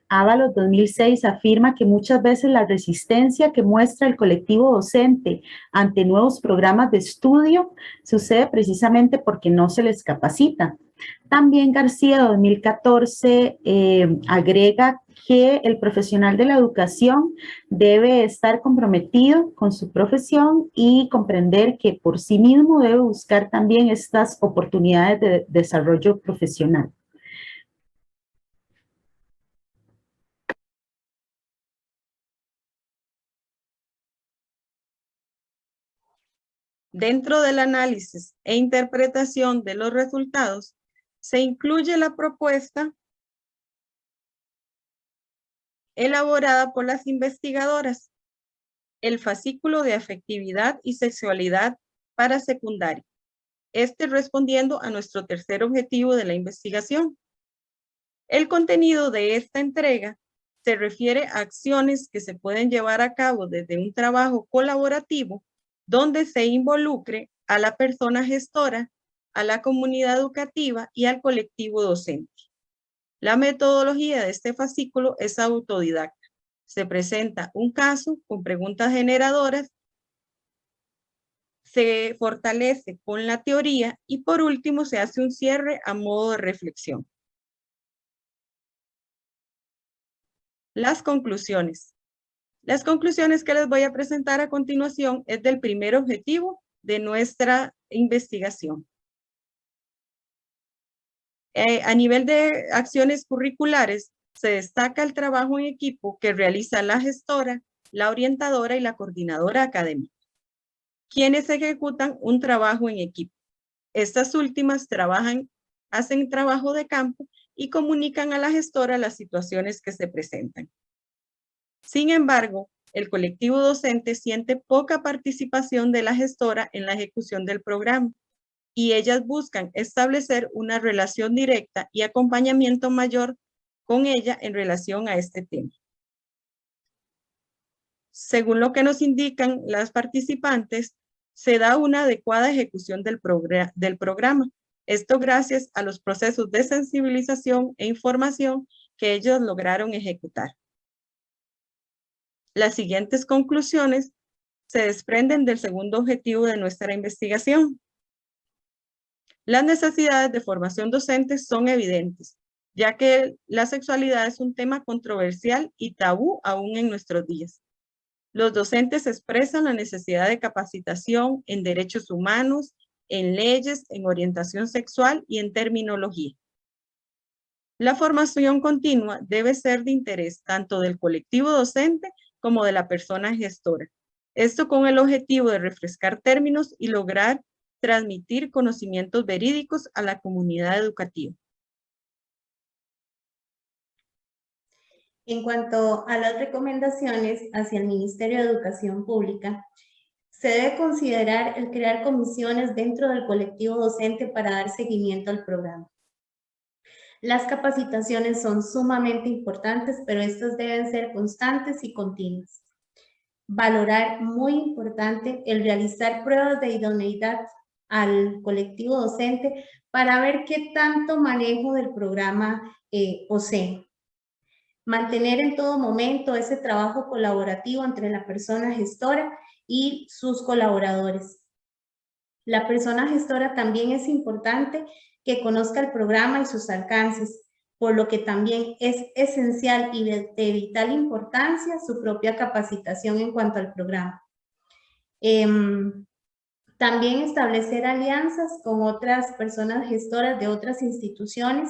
[SPEAKER 4] Ábalos 2006 afirma que muchas veces la resistencia que muestra el colectivo docente ante nuevos programas de estudio sucede precisamente porque no se les capacita. También García 2014 agrega que el profesional de la educación debe estar comprometido con su profesión y comprender que por sí mismo debe buscar también estas oportunidades de desarrollo profesional.
[SPEAKER 6] Dentro del análisis e interpretación de los resultados, se incluye la propuesta elaborada por las investigadoras, el fascículo de afectividad y sexualidad para secundaria, respondiendo a nuestro tercer objetivo de la investigación. El contenido de esta entrega se refiere a acciones que se pueden llevar a cabo desde un trabajo colaborativo donde se involucre a la persona gestora, a la comunidad educativa y al colectivo docente. La metodología de este fascículo es autodidacta. Se presenta un caso con preguntas generadoras, se fortalece con la teoría y por último se hace un cierre a modo de reflexión. Las conclusiones. Las conclusiones que les voy a presentar a continuación es del primer objetivo de nuestra investigación. A nivel de acciones curriculares, se destaca el trabajo en equipo que realiza la gestora, la orientadora y la coordinadora académica, quienes ejecutan un trabajo en equipo. Estas últimas hacen trabajo de campo y comunican a la gestora las situaciones que se presentan. Sin embargo, el colectivo docente siente poca participación de la gestora en la ejecución del programa y ellas buscan establecer una relación directa y acompañamiento mayor con ella en relación a este tema. Según lo que nos indican las participantes, se da una adecuada ejecución del programa. Esto gracias a los procesos de sensibilización e información que ellos lograron ejecutar. Las siguientes conclusiones se desprenden del segundo objetivo de nuestra investigación. Las necesidades de formación docente son evidentes, ya que la sexualidad es un tema controversial y tabú aún en nuestros días. Los docentes expresan la necesidad de capacitación en derechos humanos, en leyes, en orientación sexual y en terminología. La formación continua debe ser de interés tanto del colectivo docente como de la persona gestora. Esto con el objetivo de refrescar términos y lograr transmitir conocimientos verídicos a la comunidad educativa.
[SPEAKER 3] En cuanto a las recomendaciones hacia el Ministerio de Educación Pública, se debe considerar el crear comisiones dentro del colectivo docente para dar seguimiento al programa. Las capacitaciones son sumamente importantes, pero estas deben ser constantes y continuas. Valorar, muy importante, el realizar pruebas de idoneidad al colectivo docente para ver qué tanto manejo del programa posee. mantener en todo momento ese trabajo colaborativo entre la persona gestora y sus colaboradores. La persona gestora también es importante que conozca el programa y sus alcances, por lo que también es esencial y de vital importancia su propia capacitación en cuanto al programa. También establecer alianzas con otras personas gestoras de otras instituciones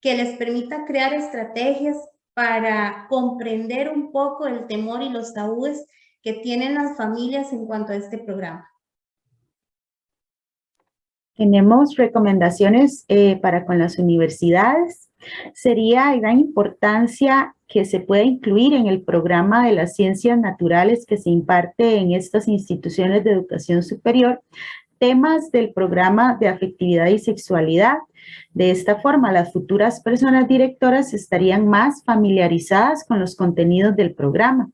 [SPEAKER 3] que les permita crear estrategias para comprender un poco el temor y los tabúes que tienen las familias en cuanto a este programa.
[SPEAKER 4] Tenemos recomendaciones para con las universidades. Sería de gran importancia que se pueda incluir en el programa de las ciencias naturales que se imparte en estas instituciones de educación superior temas del programa de afectividad y sexualidad. De esta forma, las futuras personas directoras estarían más familiarizadas con los contenidos del programa.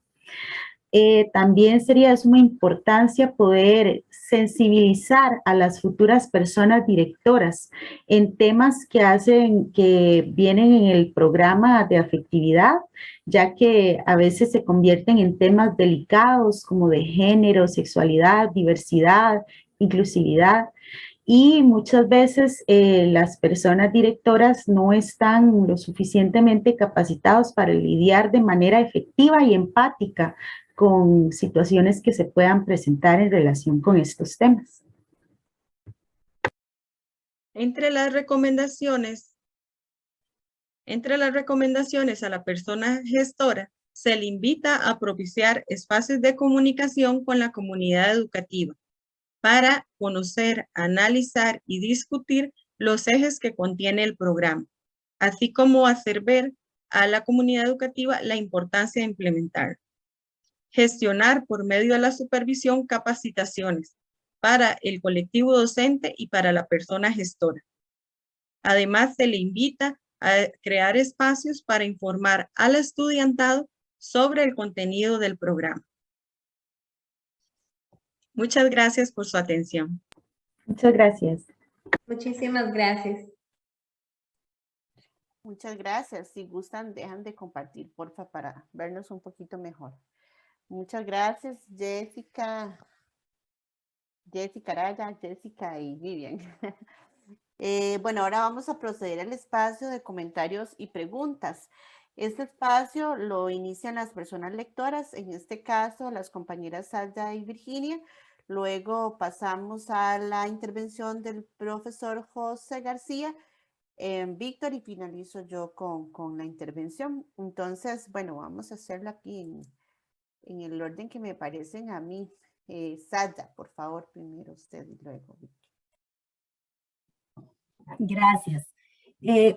[SPEAKER 4] También sería de suma importancia poder sensibilizar a las futuras personas directoras en temas que vienen en el programa de afectividad, ya que a veces se convierten en temas delicados como de género, sexualidad, diversidad, inclusividad, y muchas veces las personas directoras no están lo suficientemente capacitados para lidiar de manera efectiva y empática con situaciones que se puedan presentar en relación con estos temas.
[SPEAKER 6] Entre las recomendaciones a la persona gestora, se le invita a propiciar espacios de comunicación con la comunidad educativa para conocer, analizar y discutir los ejes que contiene el programa, así como hacer ver a la comunidad educativa la importancia de implementarlo. Gestionar por medio de la supervisión capacitaciones para el colectivo docente y para la persona gestora. Además, se le invita a crear espacios para informar al estudiantado sobre el contenido del programa. Muchas gracias por su atención.
[SPEAKER 4] Muchas gracias.
[SPEAKER 3] Muchísimas gracias.
[SPEAKER 1] Muchas gracias. Si gustan, dejan de compartir, porfa, para vernos un poquito mejor. Muchas gracias, Jessica Araya, Jessica y Vivian. Bueno, ahora vamos a proceder al espacio de comentarios y preguntas. Este espacio lo inician las personas lectoras, en este caso las compañeras Salda y Virginia. Luego pasamos a la intervención del profesor José García, Víctor, y finalizo yo con la intervención. Entonces, bueno, vamos a hacerlo aquí en el orden que me parecen a mí. Salda, por favor, primero usted y luego Víctor.
[SPEAKER 7] Gracias.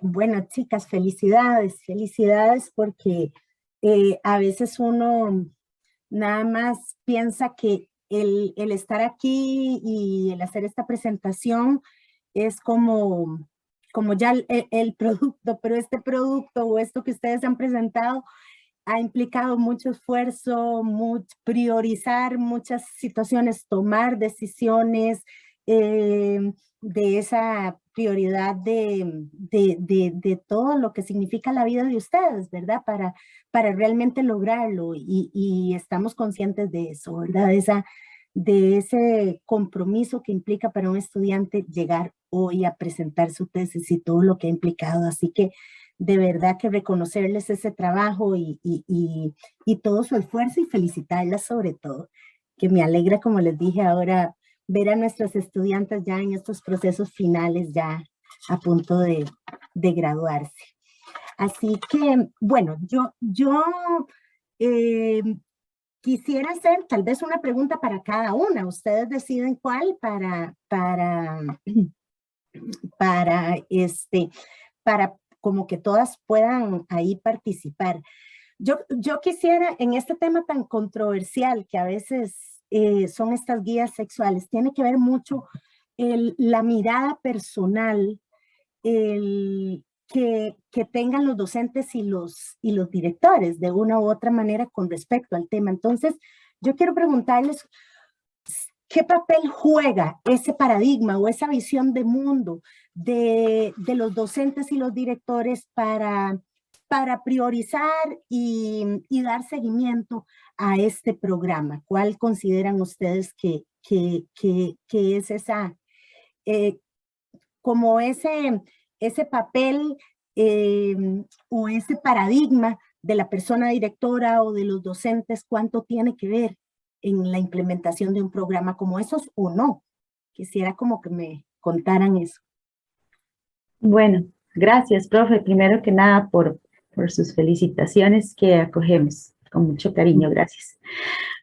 [SPEAKER 7] Bueno, chicas, felicidades porque a veces uno nada más piensa que el estar aquí y el hacer esta presentación es como ya el producto, pero este producto o esto que ustedes han presentado ha implicado mucho esfuerzo, priorizar muchas situaciones, tomar decisiones, de esa prioridad de todo lo que significa la vida de ustedes, ¿verdad? Para realmente lograrlo y estamos conscientes de eso, ¿verdad? De ese compromiso que implica para un estudiante llegar hoy a presentar su tesis y todo lo que ha implicado. Así que de verdad que reconocerles ese trabajo y todo su esfuerzo y felicitarlas sobre todo, que me alegra, como les dije ahora, ver a nuestros estudiantes ya en estos procesos finales, ya a punto de graduarse. Así que, bueno, yo quisiera hacer tal vez una pregunta para cada una. Ustedes deciden cuál para como que todas puedan ahí participar. Yo quisiera, en este tema tan controversial que a veces son estas guías sexuales, tiene que ver mucho la mirada personal que tengan los docentes y los directores de una u otra manera con respecto al tema. Entonces, yo quiero preguntarles, ¿qué papel juega ese paradigma o esa visión de mundo de los docentes y los directores para para priorizar y dar seguimiento a este programa? ¿Cuál consideran ustedes que es esa, como ese papel o ese paradigma de la persona directora o de los docentes? ¿Cuánto tiene que ver en la implementación de un programa como esos o no? Quisiera como que me contaran eso.
[SPEAKER 4] Bueno, gracias, profe, primero que nada por sus felicitaciones que acogemos con mucho cariño, gracias.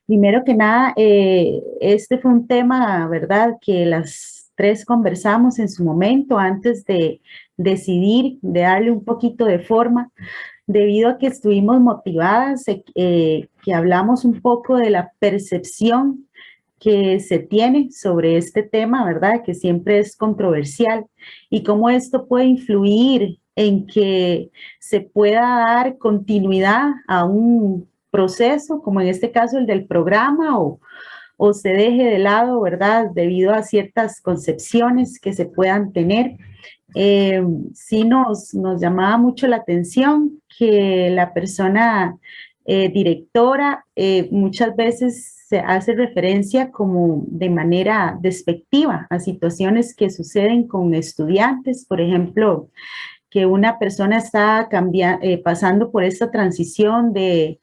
[SPEAKER 4] Primero que nada, este fue un tema, ¿verdad?, que las tres conversamos en su momento antes de decidir, de darle un poquito de forma, debido a que estuvimos motivadas, que hablamos un poco de la percepción que se tiene sobre este tema, ¿verdad?, que siempre es controversial, y cómo esto puede influir en que se pueda dar continuidad a un proceso, como en este caso el del programa, o se deje de lado, ¿verdad?, debido a ciertas concepciones que se puedan tener. Sí nos llamaba mucho la atención que la persona directora muchas veces se hace referencia como de manera despectiva a situaciones que suceden con estudiantes, por ejemplo, que una persona está pasando por esta transición de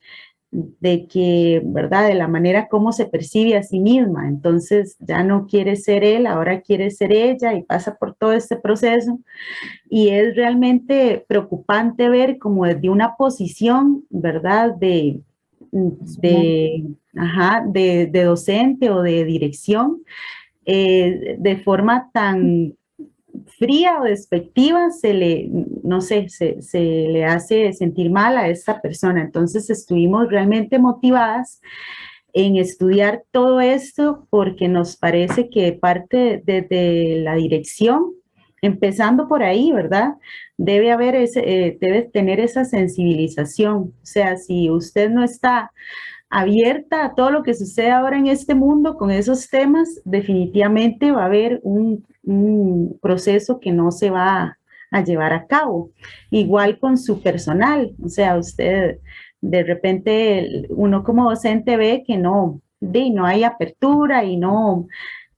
[SPEAKER 4] que, ¿verdad?, de la manera como se percibe a sí misma, entonces ya no quiere ser él, ahora quiere ser ella y pasa por todo este proceso, y es realmente preocupante ver como desde una posición, ¿verdad?, de docente o de dirección, de forma tan fría o despectiva, no sé, se le hace sentir mal a esta persona. Entonces estuvimos realmente motivadas en estudiar todo esto porque nos parece que parte de la dirección, empezando por ahí, ¿verdad?, debe tener esa sensibilización. O sea, si usted no está abierta a todo lo que sucede ahora en este mundo con esos temas, definitivamente va a haber un proceso que no se va a llevar a cabo. Igual con su personal, o sea, usted de repente, uno como docente ve que no hay apertura y no.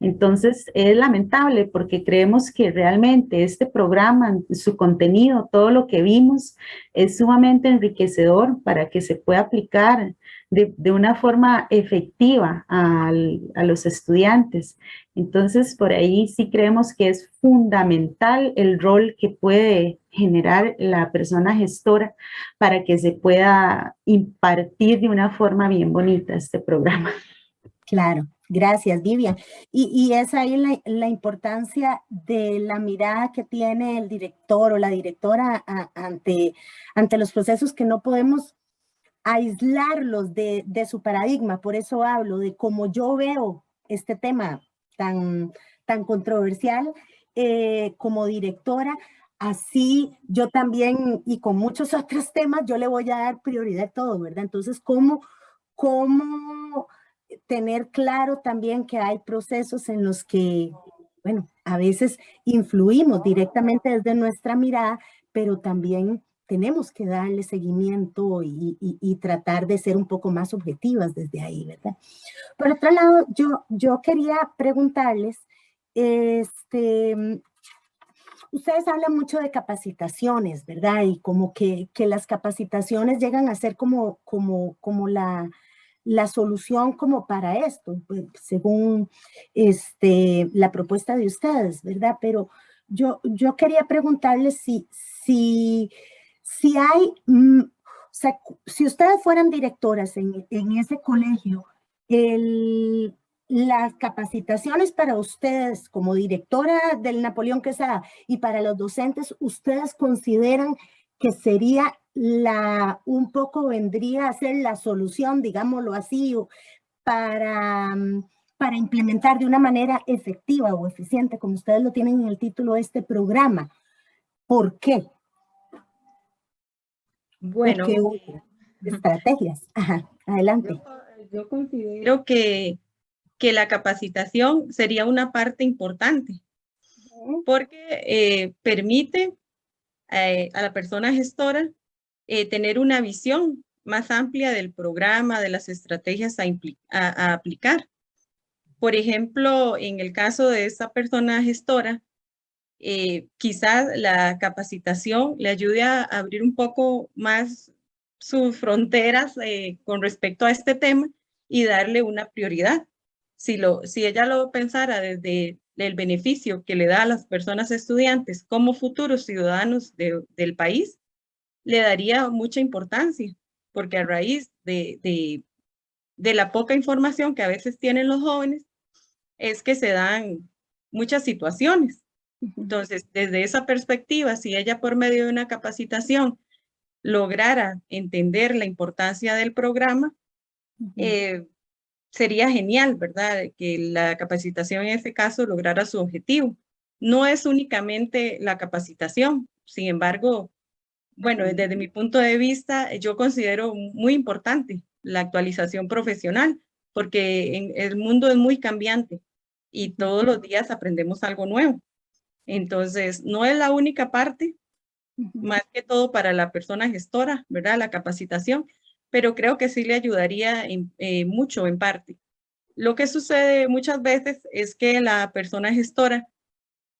[SPEAKER 4] Entonces es lamentable porque creemos que realmente este programa, su contenido, todo lo que vimos es sumamente enriquecedor para que se pueda aplicar de una forma efectiva a los estudiantes. Entonces, por ahí sí creemos que es fundamental el rol que puede generar la persona gestora para que se pueda impartir de una forma bien bonita este programa.
[SPEAKER 7] Claro, gracias, Vivian. Y es ahí la importancia de la mirada que tiene el director o la directora ante los procesos, que no podemos aislarlos de su paradigma. Por eso hablo de cómo yo veo este tema tan controversial como directora. Así yo también, y con muchos otros temas, yo le voy a dar prioridad a todo, ¿verdad? Entonces, ¿cómo tener claro también que hay procesos en los que, bueno, a veces influimos directamente desde nuestra mirada, pero también tenemos que darle seguimiento y tratar de ser un poco más objetivas desde ahí, ¿verdad? Por otro lado, yo quería preguntarles, ustedes hablan mucho de capacitaciones, ¿verdad? Y como que las capacitaciones llegan a ser como la solución como para esto, pues, según la propuesta de ustedes, ¿verdad? Pero yo quería preguntarles si hay, o sea, si ustedes fueran directoras en ese colegio, las capacitaciones para ustedes como directora del Napoleón Quesada y para los docentes, ¿ustedes consideran que sería un poco vendría a ser la solución, digámoslo así, para implementar de una manera efectiva o eficiente, como ustedes lo tienen en el título de este programa? ¿Por qué?
[SPEAKER 6] Bueno,
[SPEAKER 7] estrategias. Ajá, adelante.
[SPEAKER 6] Yo considero que la capacitación sería una parte importante, porque permite a la persona gestora tener una visión más amplia del programa, de las estrategias a aplicar. Por ejemplo, en el caso de esta persona gestora, quizás la capacitación le ayude a abrir un poco más sus fronteras con respecto a este tema y darle una prioridad. Si ella lo pensara desde el beneficio que le da a las personas estudiantes como futuros ciudadanos del país, le daría mucha importancia, porque a raíz de la poca información que a veces tienen los jóvenes, es que se dan muchas situaciones. Entonces, desde esa perspectiva, si ella por medio de una capacitación lograra entender la importancia del programa, sería genial, ¿verdad? Que la capacitación en ese caso lograra su objetivo. No es únicamente la capacitación, sin embargo, bueno, desde mi punto de vista, yo considero muy importante la actualización profesional, porque el mundo es muy cambiante y todos los días aprendemos algo nuevo. Entonces, no es la única parte, más que todo para la persona gestora, ¿verdad? La capacitación, pero creo que sí le ayudaría mucho en parte. Lo que sucede muchas veces es que la persona gestora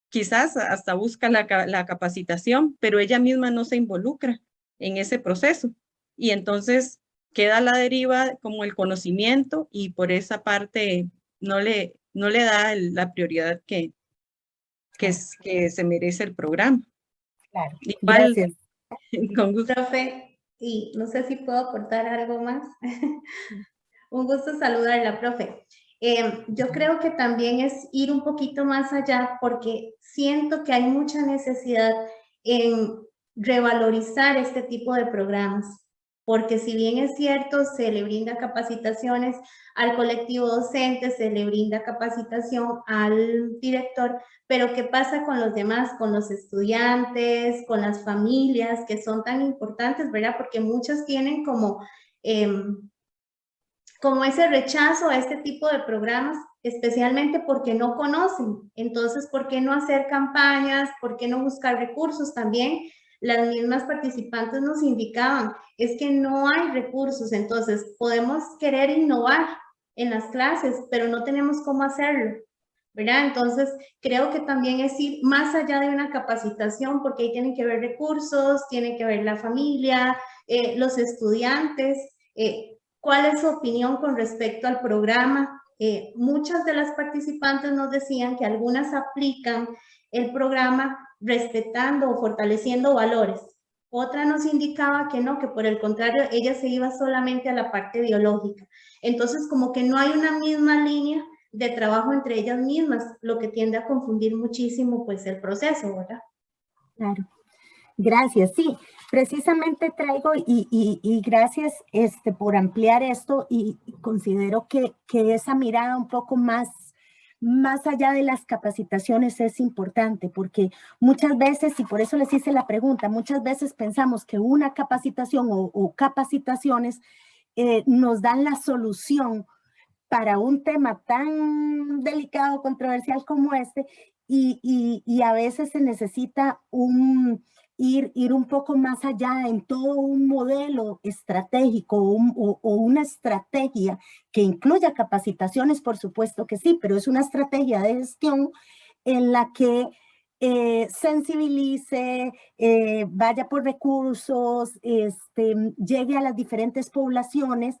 [SPEAKER 6] quizás hasta busca la capacitación, pero ella misma no se involucra en ese proceso. Y entonces queda a la deriva como el conocimiento y por esa parte no le da la prioridad que se merece el programa.
[SPEAKER 7] Claro,
[SPEAKER 6] Igual,
[SPEAKER 7] gracias.
[SPEAKER 6] con gusto.
[SPEAKER 3] Profe, y no sé si puedo aportar algo más. Un gusto saludarla, profe. Yo creo que también es ir un poquito más allá porque siento que hay mucha necesidad en revalorizar este tipo de programas, porque si bien es cierto, se le brinda capacitaciones al colectivo docente, se le brinda capacitación al director, pero ¿qué pasa con los demás, con los estudiantes, con las familias que son tan importantes, ¿verdad? Porque muchas tienen como ese rechazo a este tipo de programas, especialmente porque no conocen. Entonces, ¿por qué no hacer campañas? ¿Por qué no buscar recursos? También las mismas participantes nos indicaban, es que no hay recursos, entonces podemos querer innovar en las clases, pero no tenemos cómo hacerlo, ¿verdad? Entonces, creo que también es ir más allá de una capacitación, porque ahí tienen que ver recursos, tiene que ver la familia, los estudiantes, ¿cuál es su opinión con respecto al programa? Muchas de las participantes nos decían que algunas aplican el programa respetando o fortaleciendo valores. Otra nos indicaba que no, que por el contrario, ella se iba solamente a la parte biológica. Entonces, como que no hay una misma línea de trabajo entre ellas mismas, lo que tiende a confundir muchísimo pues el proceso, ¿verdad?
[SPEAKER 7] Claro. Gracias, sí, precisamente traigo y gracias por ampliar esto y considero que esa mirada un poco más allá de las capacitaciones es importante porque muchas veces, y por eso les hice la pregunta, muchas veces pensamos que una capacitación o capacitaciones nos dan la solución para un tema tan delicado, controversial como este, y a veces se necesita ir un poco más allá en todo un modelo estratégico o una estrategia que incluya capacitaciones, por supuesto que sí, pero es una estrategia de gestión en la que sensibilice, vaya por recursos, llegue a las diferentes poblaciones,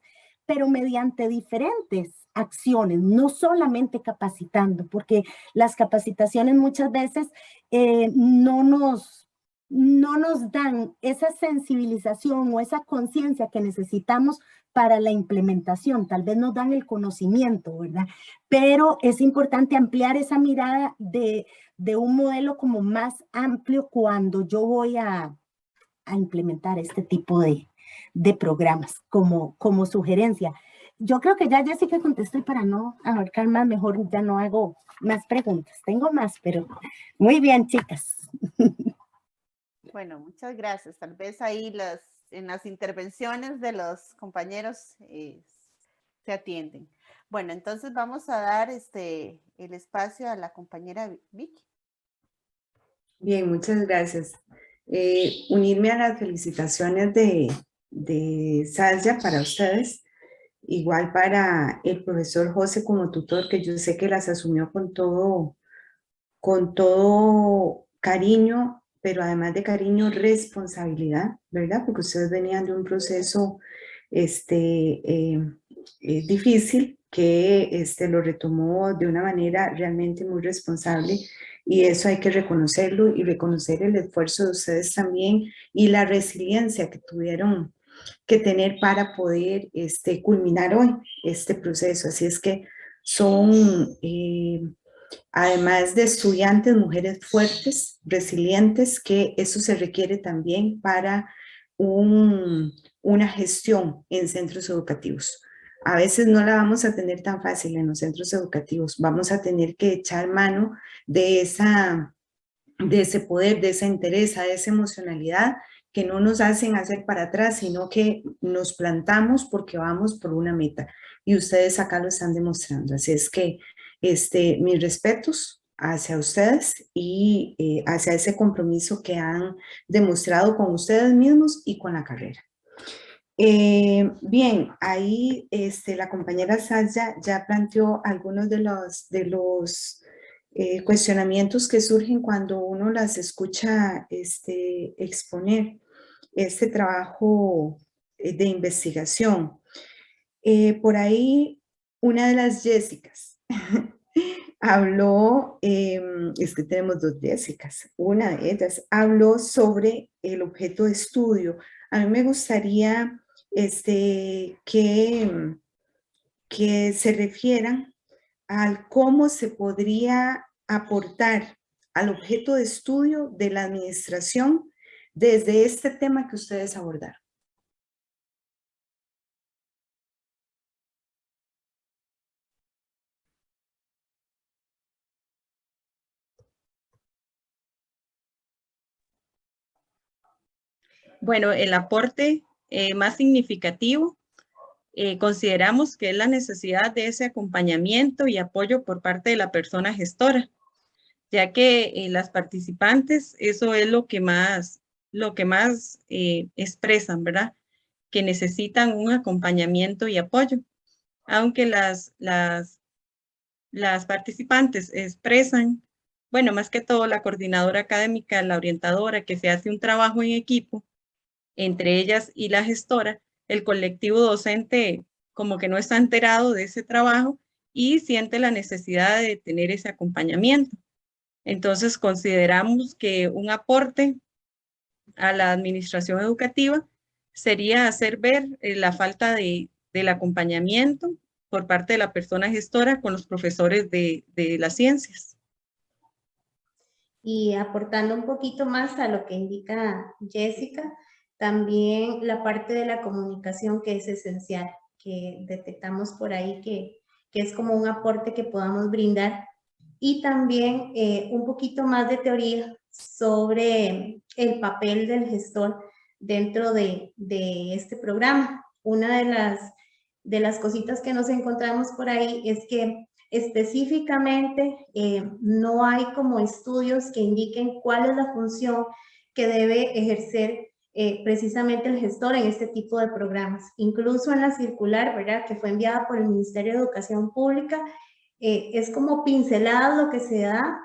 [SPEAKER 7] pero mediante diferentes acciones, no solamente capacitando, porque las capacitaciones muchas veces no nos dan esa sensibilización o esa conciencia que necesitamos para la implementación, tal vez nos dan el conocimiento, ¿verdad? Pero es importante ampliar esa mirada de un modelo como más amplio cuando yo voy a implementar este tipo de programas como sugerencia. Yo creo que ya Jessica contestó y para no abarcar más, mejor ya no hago más preguntas. Tengo más, pero muy bien, chicas.
[SPEAKER 1] Bueno, muchas gracias. Tal vez ahí en las intervenciones de los compañeros se atienden. Bueno, entonces vamos a dar el espacio a la compañera Vicky.
[SPEAKER 8] Bien, muchas gracias. unirme a las felicitaciones de Sasha para ustedes, igual para el profesor José como tutor, que yo sé que las asumió con todo cariño, pero además de cariño, responsabilidad, ¿verdad? Porque ustedes venían de un proceso difícil que lo retomó de una manera realmente muy responsable, y eso hay que reconocerlo y reconocer el esfuerzo de ustedes también y la resiliencia que tuvieron que tener para poder culminar hoy este proceso. Así es que son, además de estudiantes, mujeres fuertes, resilientes, que eso se requiere también para una gestión en centros educativos. A veces no la vamos a tener tan fácil en los centros educativos. Vamos a tener que echar mano de ese poder, de esa entereza, de esa emocionalidad que no nos hacen hacer para atrás, sino que nos plantamos porque vamos por una meta. Y ustedes acá lo están demostrando. Así es que mis respetos hacia ustedes y hacia ese compromiso que han demostrado con ustedes mismos y con la carrera. Bien, ahí la compañera Sasha ya planteó algunos de los cuestionamientos que surgen cuando uno las escucha exponer este trabajo de investigación. Por ahí, una de las Jessicas habló, es que tenemos dos Jessicas, una de ellas habló sobre el objeto de estudio. A mí me gustaría que se refieran al cómo se podría aportar al objeto de estudio de la administración desde este tema que ustedes abordaron.
[SPEAKER 6] Bueno, el aporte más significativo consideramos que es la necesidad de ese acompañamiento y apoyo por parte de la persona gestora, ya que las participantes, eso es lo que más expresan, ¿verdad? Que necesitan un acompañamiento y apoyo. Aunque las participantes expresan, bueno, más que todo la coordinadora académica, la orientadora, que se hace un trabajo en equipo entre ellas y la gestora, el colectivo docente como que no está enterado de ese trabajo y siente la necesidad de tener ese acompañamiento. Entonces consideramos que un aporte a la administración educativa sería hacer ver la falta del acompañamiento por parte de la persona gestora con los profesores de las ciencias.
[SPEAKER 3] Y aportando un poquito más a lo que indica Jessica, también la parte de la comunicación, que es esencial, que detectamos por ahí que es como un aporte que podamos brindar, y también un poquito más de teoría sobre el papel del gestor dentro de este programa. Una de las cositas que nos encontramos por ahí es que específicamente no hay como estudios que indiquen cuál es la función que debe ejercer precisamente el gestor en este tipo de programas. Incluso en la circular, ¿verdad?, que fue enviada por el Ministerio de Educación Pública, es como pincelado lo que se da,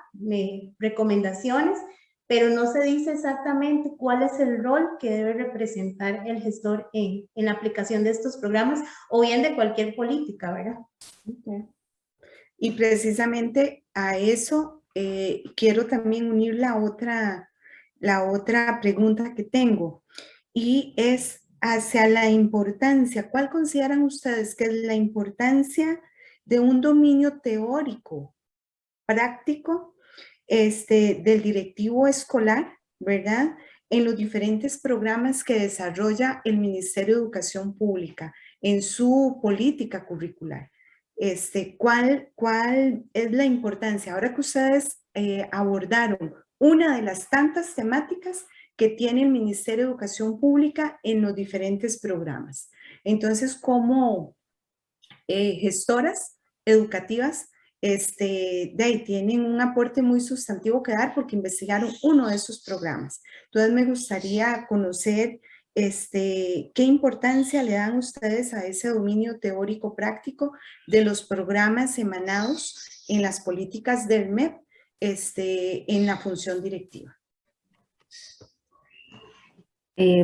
[SPEAKER 3] recomendaciones, pero no se dice exactamente cuál es el rol que debe representar el gestor en la aplicación de estos programas o bien de cualquier política, ¿verdad?
[SPEAKER 8] Okay. Y precisamente a eso quiero también unir la otra pregunta que tengo, y es hacia la importancia. ¿Cuál consideran ustedes que es la importancia de un dominio teórico, práctico, del directivo escolar, ¿verdad?, en los diferentes programas que desarrolla el Ministerio de Educación Pública en su política curricular? ¿Cuál es la importancia? Ahora que ustedes abordaron una de las tantas temáticas que tiene el Ministerio de Educación Pública en los diferentes programas. Entonces, como gestoras educativas, de ahí tienen un aporte muy sustantivo que dar porque investigaron uno de esos programas. Entonces me gustaría conocer qué importancia le dan ustedes a ese dominio teórico práctico de los programas emanados en las políticas del MEP en la función directiva.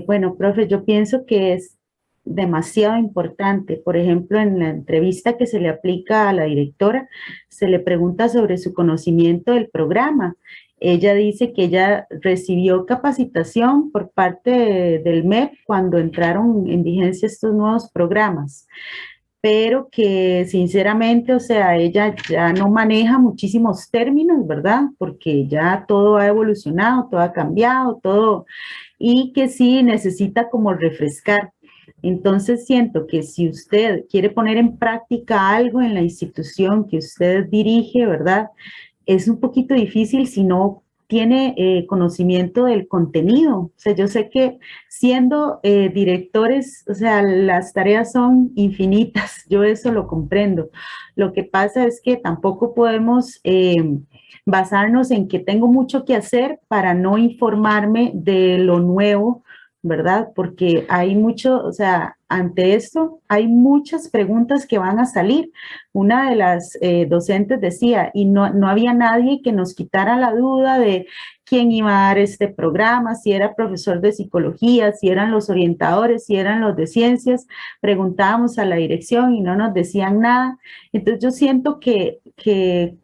[SPEAKER 4] Bueno, profe, yo pienso que es demasiado importante. Por ejemplo, en la entrevista que se le aplica a la directora, se le pregunta sobre su conocimiento del programa. Ella dice que ella recibió capacitación por parte del MEP cuando entraron en vigencia estos nuevos programas, pero que sinceramente, o sea, ella ya no maneja muchísimos términos, ¿verdad? Porque ya todo ha evolucionado, todo ha cambiado, todo, y que sí necesita como refrescar. Entonces siento que si usted quiere poner en práctica algo en la institución que usted dirige, ¿verdad? Es un poquito difícil si no tiene conocimiento del contenido. O sea, yo sé que siendo directores, o sea, las tareas son infinitas, yo eso lo comprendo. Lo que pasa es que tampoco podemos basarnos en que tengo mucho que hacer para no informarme de lo nuevo, ¿verdad? Porque hay mucho, o sea, ante esto hay muchas preguntas que van a salir. Una de las docentes decía, y no había nadie que nos quitara la duda de quién iba a dar este programa, si era profesor de psicología, si eran los orientadores, si eran los de ciencias. Preguntábamos a la dirección y no nos decían nada. Entonces yo siento que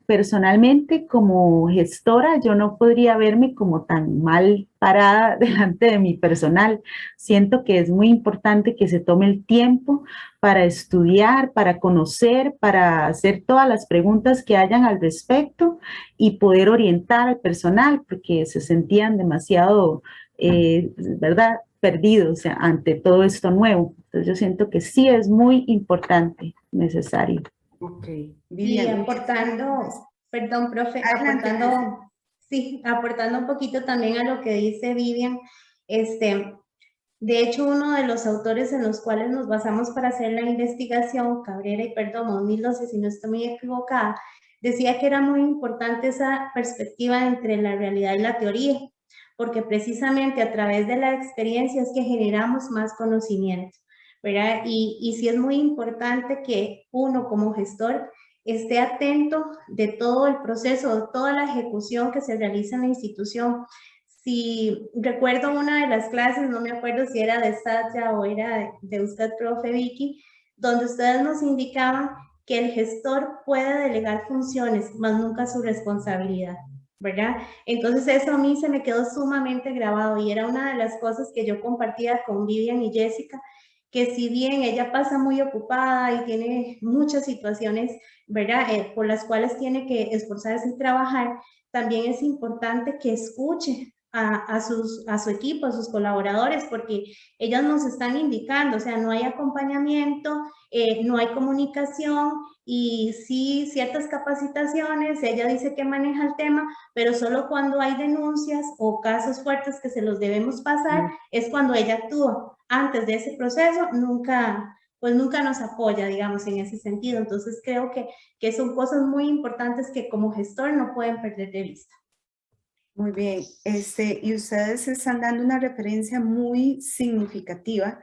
[SPEAKER 4] personalmente como gestora yo no podría verme como tan mal parada delante de mi personal. Siento que es muy importante que se tome el tiempo para estudiar, para conocer, para hacer todas las preguntas que hayan al respecto y poder orientar al personal porque se sentían demasiado, ¿verdad?, perdidos ante todo esto nuevo. Entonces yo siento que sí es muy importante, necesario.
[SPEAKER 8] Ok.
[SPEAKER 3] Y aportando, perdón, profe,
[SPEAKER 8] adelante,
[SPEAKER 3] aportando un poquito también a lo que dice Vivian, de hecho, uno de los autores en los cuales nos basamos para hacer la investigación, Cabrera y Perdomo, 2012, si no estoy muy equivocada, decía que era muy importante esa perspectiva entre la realidad y la teoría, porque precisamente a través de la experiencia es que generamos más conocimiento, ¿verdad? Y sí es muy importante que uno como gestor esté atento de todo el proceso, de toda la ejecución que se realiza en la institución. Si recuerdo una de las clases, no me acuerdo si era de Satya o era de usted, profe Vicky, donde ustedes nos indicaban que el gestor puede delegar funciones, mas nunca su responsabilidad, ¿verdad? Entonces eso a mí se me quedó sumamente grabado y era una de las cosas que yo compartía con Vivian y Jessica, que si bien ella pasa muy ocupada y tiene muchas situaciones, ¿verdad?, por las cuales tiene que esforzarse y trabajar, también es importante que escuche a su equipo, a sus colaboradores, porque ellos nos están indicando, o sea, no hay acompañamiento, no hay comunicación y sí ciertas capacitaciones, ella dice que maneja el tema, pero solo cuando hay denuncias o casos fuertes que se los debemos pasar es cuando ella actúa. Antes de ese proceso nunca nos apoya, digamos, en ese sentido. Entonces creo que son cosas muy importantes que como gestor no pueden perder de vista.
[SPEAKER 8] Muy bien, y ustedes están dando una referencia muy significativa.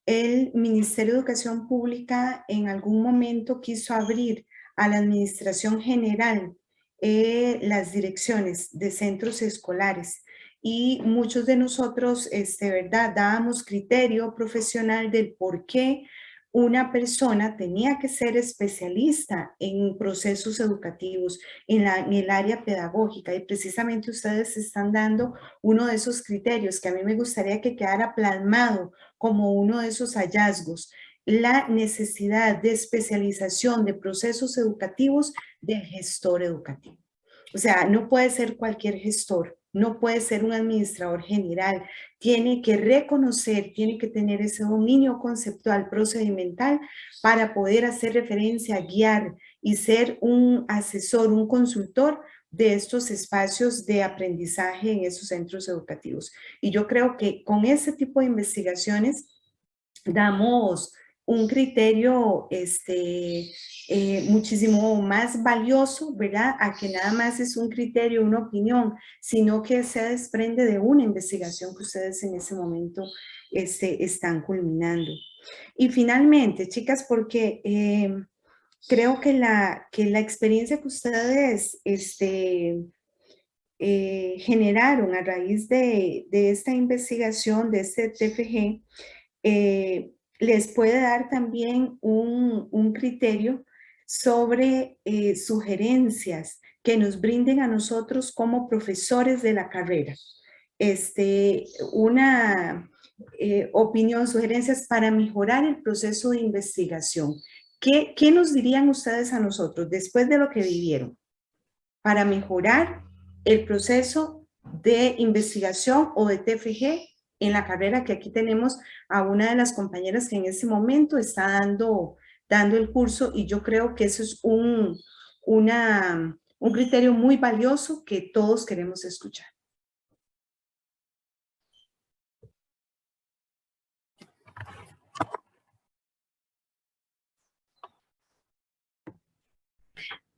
[SPEAKER 8] El Ministerio de Educación Pública en algún momento quiso abrir a la Administración General las direcciones de centros escolares y muchos de nosotros, ¿verdad?, dábamos criterio profesional del por qué una persona tenía que ser especialista en procesos educativos, en el área pedagógica, y precisamente ustedes están dando uno de esos criterios que a mí me gustaría que quedara plasmado como uno de esos hallazgos, la necesidad de especialización de procesos educativos del gestor educativo. O sea, no puede ser cualquier gestor, no puede ser un administrador general, tiene que reconocer, tiene que tener ese dominio conceptual procedimental para poder hacer referencia, guiar y ser un asesor, un consultor de estos espacios de aprendizaje en esos centros educativos. Y yo creo que con ese tipo de investigaciones damos un criterio muchísimo más valioso, ¿verdad? A que nada más es un criterio, una opinión, sino que se desprende de una investigación que ustedes en ese momento están culminando. Y finalmente, chicas, porque creo que la experiencia que ustedes generaron a raíz de esta investigación, de este TFG, les puede dar también un criterio sobre sugerencias que nos brinden a nosotros como profesores de la carrera. Una opinión, sugerencias para mejorar el proceso de investigación. ¿Qué nos dirían ustedes a nosotros después de lo que vivieron para mejorar el proceso de investigación o de TFG en la carrera? Que aquí tenemos a una de las compañeras que en este momento está dando el curso, y yo creo que eso es un criterio muy valioso que todos queremos escuchar.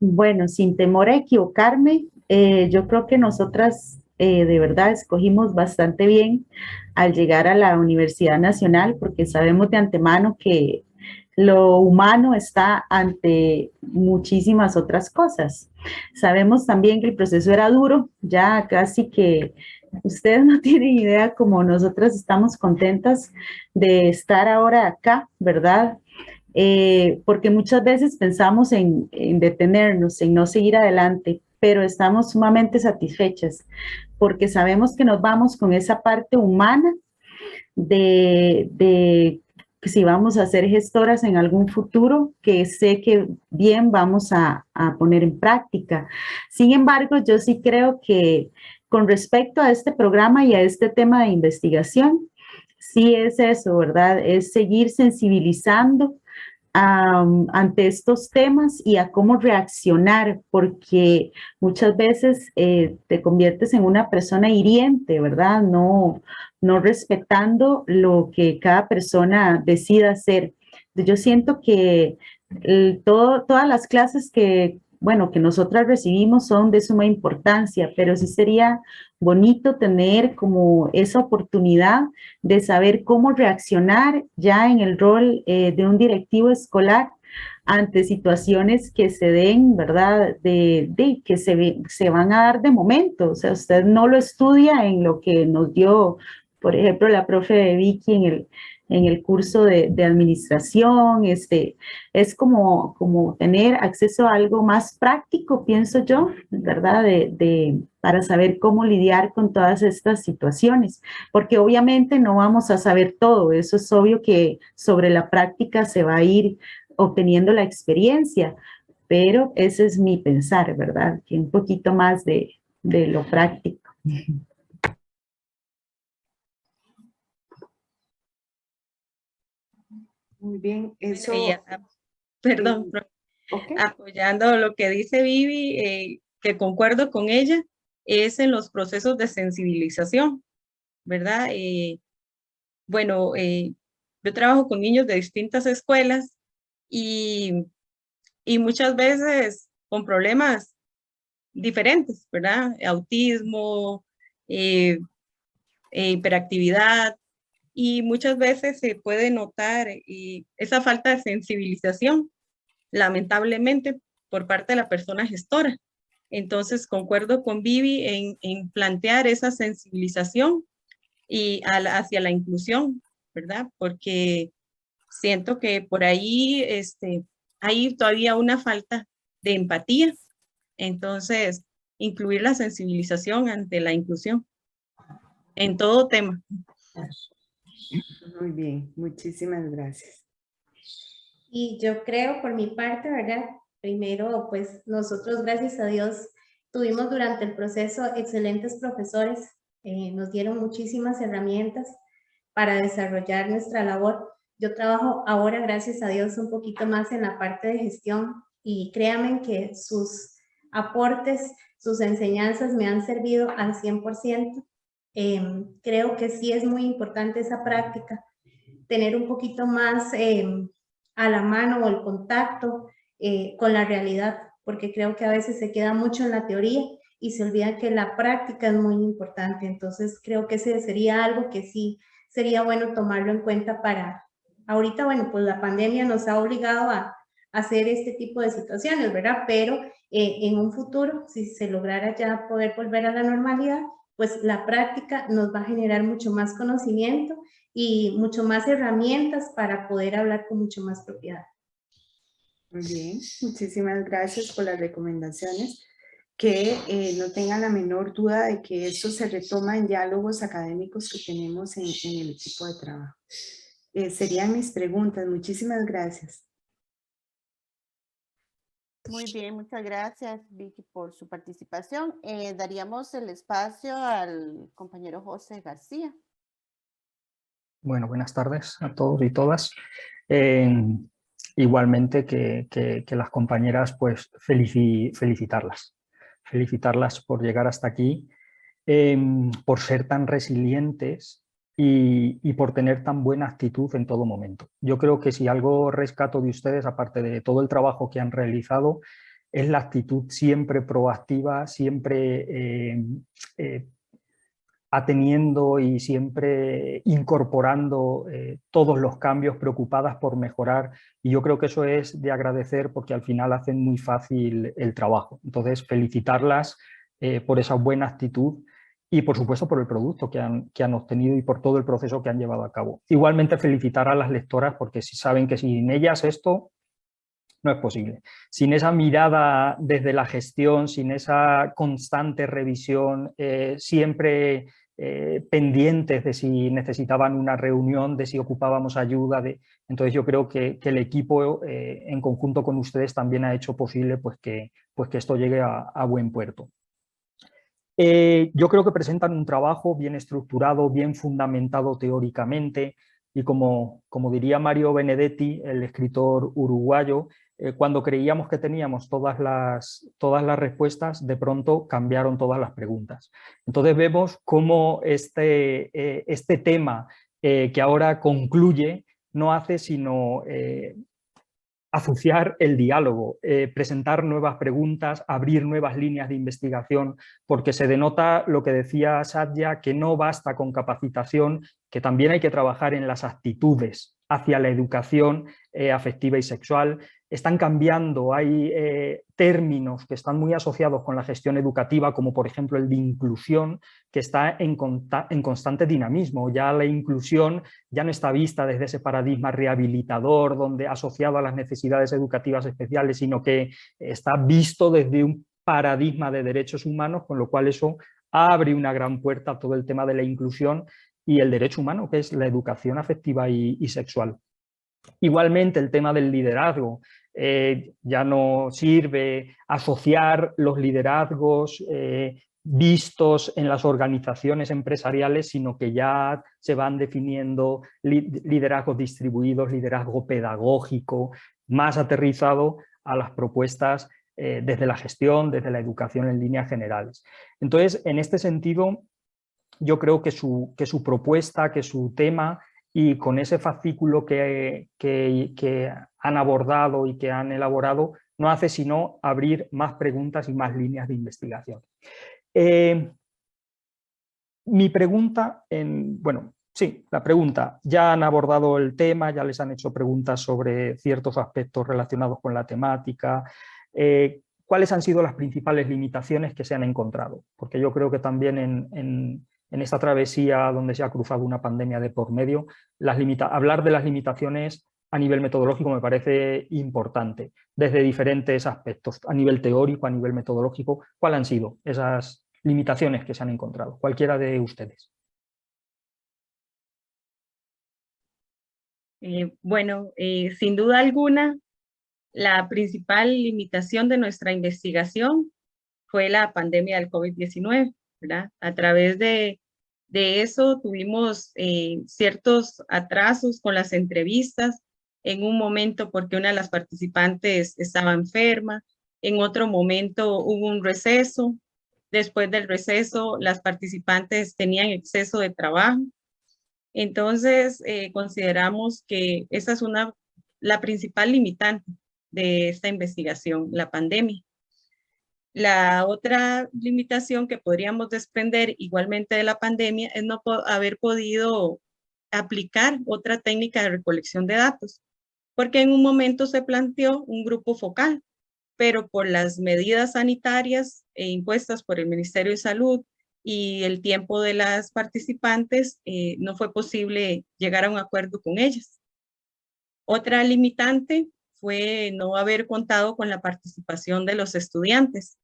[SPEAKER 4] Bueno, sin temor a equivocarme, yo creo que nosotras de verdad escogimos bastante bien al llegar a la Universidad Nacional, porque sabemos de antemano que lo humano está ante muchísimas otras cosas. Sabemos también que el proceso era duro, ya casi que ustedes no tienen idea como nosotras estamos contentas de estar ahora acá, ¿verdad? Porque muchas veces pensamos en detenernos, en no seguir adelante, pero estamos sumamente satisfechas porque sabemos que nos vamos con esa parte humana de que si vamos a ser gestoras en algún futuro, que sé que bien vamos a poner en práctica. Sin embargo, yo sí creo que con respecto a este programa y a este tema de investigación, sí es eso, ¿verdad? Es seguir sensibilizando ante estos temas y a cómo reaccionar, porque muchas veces te conviertes en una persona hiriente, ¿verdad? No respetando lo que cada persona decida hacer. Yo siento que todas las clases que nosotras recibimos son de suma importancia, pero sí sería bonito tener como esa oportunidad de saber cómo reaccionar ya en el rol de un directivo escolar ante situaciones que se den, ¿verdad? Que se van a dar de momento. O sea, usted no lo estudia en lo que nos dio, por ejemplo, la profe Vicky en el curso de administración. Es como tener acceso a algo más práctico, pienso yo, ¿verdad? Para saber cómo lidiar con todas estas situaciones, porque obviamente no vamos a saber todo, eso es obvio que sobre la práctica se va a ir obteniendo la experiencia, pero ese es mi pensar, ¿verdad? Que un poquito más de lo práctico.
[SPEAKER 8] Muy bien, eso...
[SPEAKER 6] Perdón, okay. Apoyando lo que dice Vivi, que concuerdo con ella, es en los procesos de sensibilización, ¿verdad? Bueno, yo trabajo con niños de distintas escuelas y muchas veces con problemas diferentes, ¿verdad? Autismo, hiperactividad, y muchas veces se puede notar esa falta de sensibilización, lamentablemente, por parte de la persona gestora. Entonces, concuerdo con Vivi en plantear esa sensibilización y hacia la inclusión, ¿verdad? Porque siento que por ahí hay todavía una falta de empatía. Entonces, incluir la sensibilización ante la inclusión en todo tema.
[SPEAKER 8] Muy bien, muchísimas gracias.
[SPEAKER 3] Y yo creo por mi parte, ¿verdad? Primero, pues nosotros, gracias a Dios, tuvimos durante el proceso excelentes profesores, nos dieron muchísimas herramientas para desarrollar nuestra labor. Yo trabajo ahora, gracias a Dios, un poquito más en la parte de gestión y créanme que sus aportes, sus enseñanzas me han servido al 100%. Creo que sí es muy importante esa práctica, tener un poquito más a la mano o el contacto con la realidad, porque creo que a veces se queda mucho en la teoría y se olvida que la práctica es muy importante. Entonces creo que ese sería algo que sí sería bueno tomarlo en cuenta para, ahorita, bueno, pues la pandemia nos ha obligado a hacer este tipo de situaciones, ¿verdad? Pero en un futuro, si se lograra ya poder volver a la normalidad, pues la práctica nos va a generar mucho más conocimiento y mucho más herramientas para poder hablar con mucho más propiedad.
[SPEAKER 8] Muy bien, muchísimas gracias por las recomendaciones. Que no tengan la menor duda de que esto se retoma en diálogos académicos que tenemos en el equipo de trabajo. Serían mis preguntas. Muchísimas gracias.
[SPEAKER 1] Muy bien, muchas gracias, Vicky, por su participación. Daríamos el espacio al compañero José García.
[SPEAKER 5] Bueno, buenas tardes a todos y todas. Igualmente que las compañeras, pues felicitarlas por llegar hasta aquí, por ser tan resilientes y por tener tan buena actitud en todo momento. Yo creo que si algo rescato de ustedes, aparte de todo el trabajo que han realizado, es la actitud siempre proactiva, siempre ateniendo y siempre incorporando todos los cambios, preocupadas por mejorar, y yo creo que eso es de agradecer porque al final hacen muy fácil el trabajo. Entonces, felicitarlas por esa buena actitud y por supuesto por el producto que han obtenido y por todo el proceso que han llevado a cabo. Igualmente felicitar a las lectoras porque saben que sin ellas esto no es posible. Sin esa mirada desde la gestión, sin esa constante revisión, siempre pendientes de si necesitaban una reunión, de si ocupábamos ayuda. Entonces yo creo que el equipo en conjunto con ustedes también ha hecho posible pues que esto llegue a buen puerto. Yo creo que presentan un trabajo bien estructurado, bien fundamentado teóricamente, y como diría Mario Benedetti, el escritor uruguayo, cuando creíamos que teníamos todas las respuestas, de pronto cambiaron todas las preguntas. Entonces vemos cómo este tema que ahora concluye no hace sino azuciar el diálogo, presentar nuevas preguntas, abrir nuevas líneas de investigación, porque se denota lo que decía Satya, que no basta con capacitación, que también hay que trabajar en las actitudes hacia la educación afectiva y sexual. Están cambiando, hay términos que están muy asociados con la gestión educativa, como por ejemplo el de inclusión, que está en constante dinamismo. Ya la inclusión ya no está vista desde ese paradigma rehabilitador, donde asociado a las necesidades educativas especiales, sino que está visto desde un paradigma de derechos humanos, con lo cual eso abre una gran puerta a todo el tema de la inclusión y el derecho humano, que es la educación afectiva y sexual. Igualmente el tema del liderazgo, ya no sirve asociar los liderazgos vistos en las organizaciones empresariales, sino que ya se van definiendo liderazgos distribuidos, liderazgo pedagógico, más aterrizado a las propuestas desde la gestión, desde la educación en líneas generales. Entonces, en este sentido, yo creo que su propuesta, que su tema, y con ese fascículo que han abordado y que han elaborado, no hace sino abrir más preguntas y más líneas de investigación. Mi pregunta, la pregunta, ya han abordado el tema, ya les han hecho preguntas sobre ciertos aspectos relacionados con la temática. ¿Cuáles han sido las principales limitaciones que se han encontrado? Porque yo creo que también en esta travesía donde se ha cruzado una pandemia de por medio, hablar de las limitaciones a nivel metodológico me parece importante, desde diferentes aspectos, a nivel teórico, a nivel metodológico. ¿Cuáles han sido esas limitaciones que se han encontrado? Cualquiera de ustedes.
[SPEAKER 6] Sin duda alguna, la principal limitación de nuestra investigación fue la pandemia del COVID-19, ¿verdad? A través de eso tuvimos ciertos atrasos con las entrevistas, en un momento porque una de las participantes estaba enferma, en otro momento hubo un receso, después del receso las participantes tenían exceso de trabajo. Entonces consideramos que esa es una la principal limitante de esta investigación, la pandemia. La otra limitación que podríamos desprender igualmente de la pandemia es no haber podido aplicar otra técnica de recolección de datos, porque en un momento se planteó un grupo focal, pero por las medidas sanitarias impuestas por el Ministerio de Salud y el tiempo de las participantes, no fue posible llegar a un acuerdo con ellas. Otra limitante fue no haber contado con la participación de los estudiantes.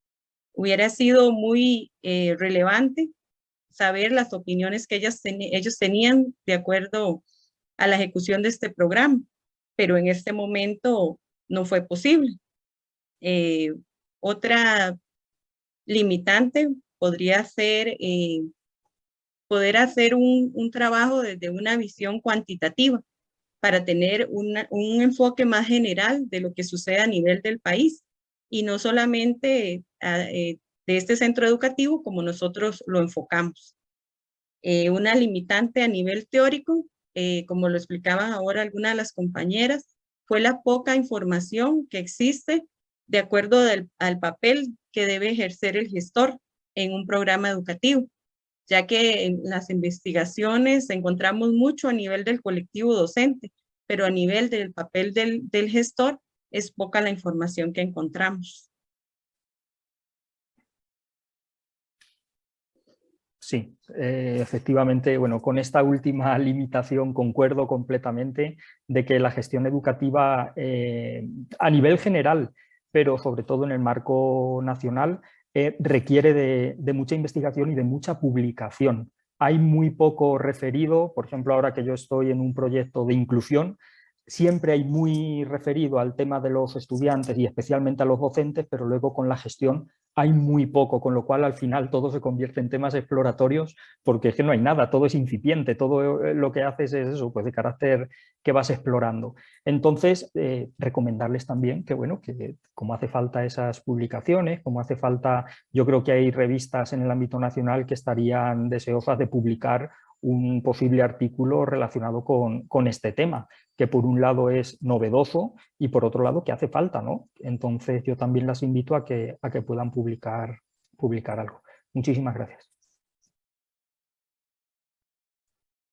[SPEAKER 6] Hubiera sido muy relevante saber las opiniones que ellos tenían de acuerdo a la ejecución de este programa, pero en este momento no fue posible. Otra limitante podría ser poder hacer un trabajo desde una visión cuantitativa para tener un enfoque más general de lo que sucede a nivel del país y no solamente de este centro educativo como nosotros lo enfocamos. Una limitante a nivel teórico, como lo explicaban ahora algunas de las compañeras, fue la poca información que existe de acuerdo al papel que debe ejercer el gestor en un programa educativo, ya que en las investigaciones encontramos mucho a nivel del colectivo docente, pero a nivel del papel del gestor es poca la información que encontramos.
[SPEAKER 5] Sí, efectivamente, bueno, con esta última limitación concuerdo completamente de que la gestión educativa a nivel general, pero sobre todo en el marco nacional, requiere de mucha investigación y de mucha publicación. Hay muy poco referido, por ejemplo, ahora que yo estoy en un proyecto de inclusión, siempre hay muy referido al tema de los estudiantes y especialmente a los docentes, pero luego con la gestión hay muy poco, con lo cual al final todo se convierte en temas exploratorios porque es que no hay nada, todo es incipiente, todo lo que haces es eso, pues de carácter que vas explorando. Entonces, recomendarles también que, bueno, que como hace falta esas publicaciones, como hace falta, yo creo que hay revistas en el ámbito nacional que estarían deseosas de publicar un posible artículo relacionado con este tema, que por un lado es novedoso y por otro lado que hace falta, ¿no? Entonces yo también las invito a que puedan publicar algo. Muchísimas gracias.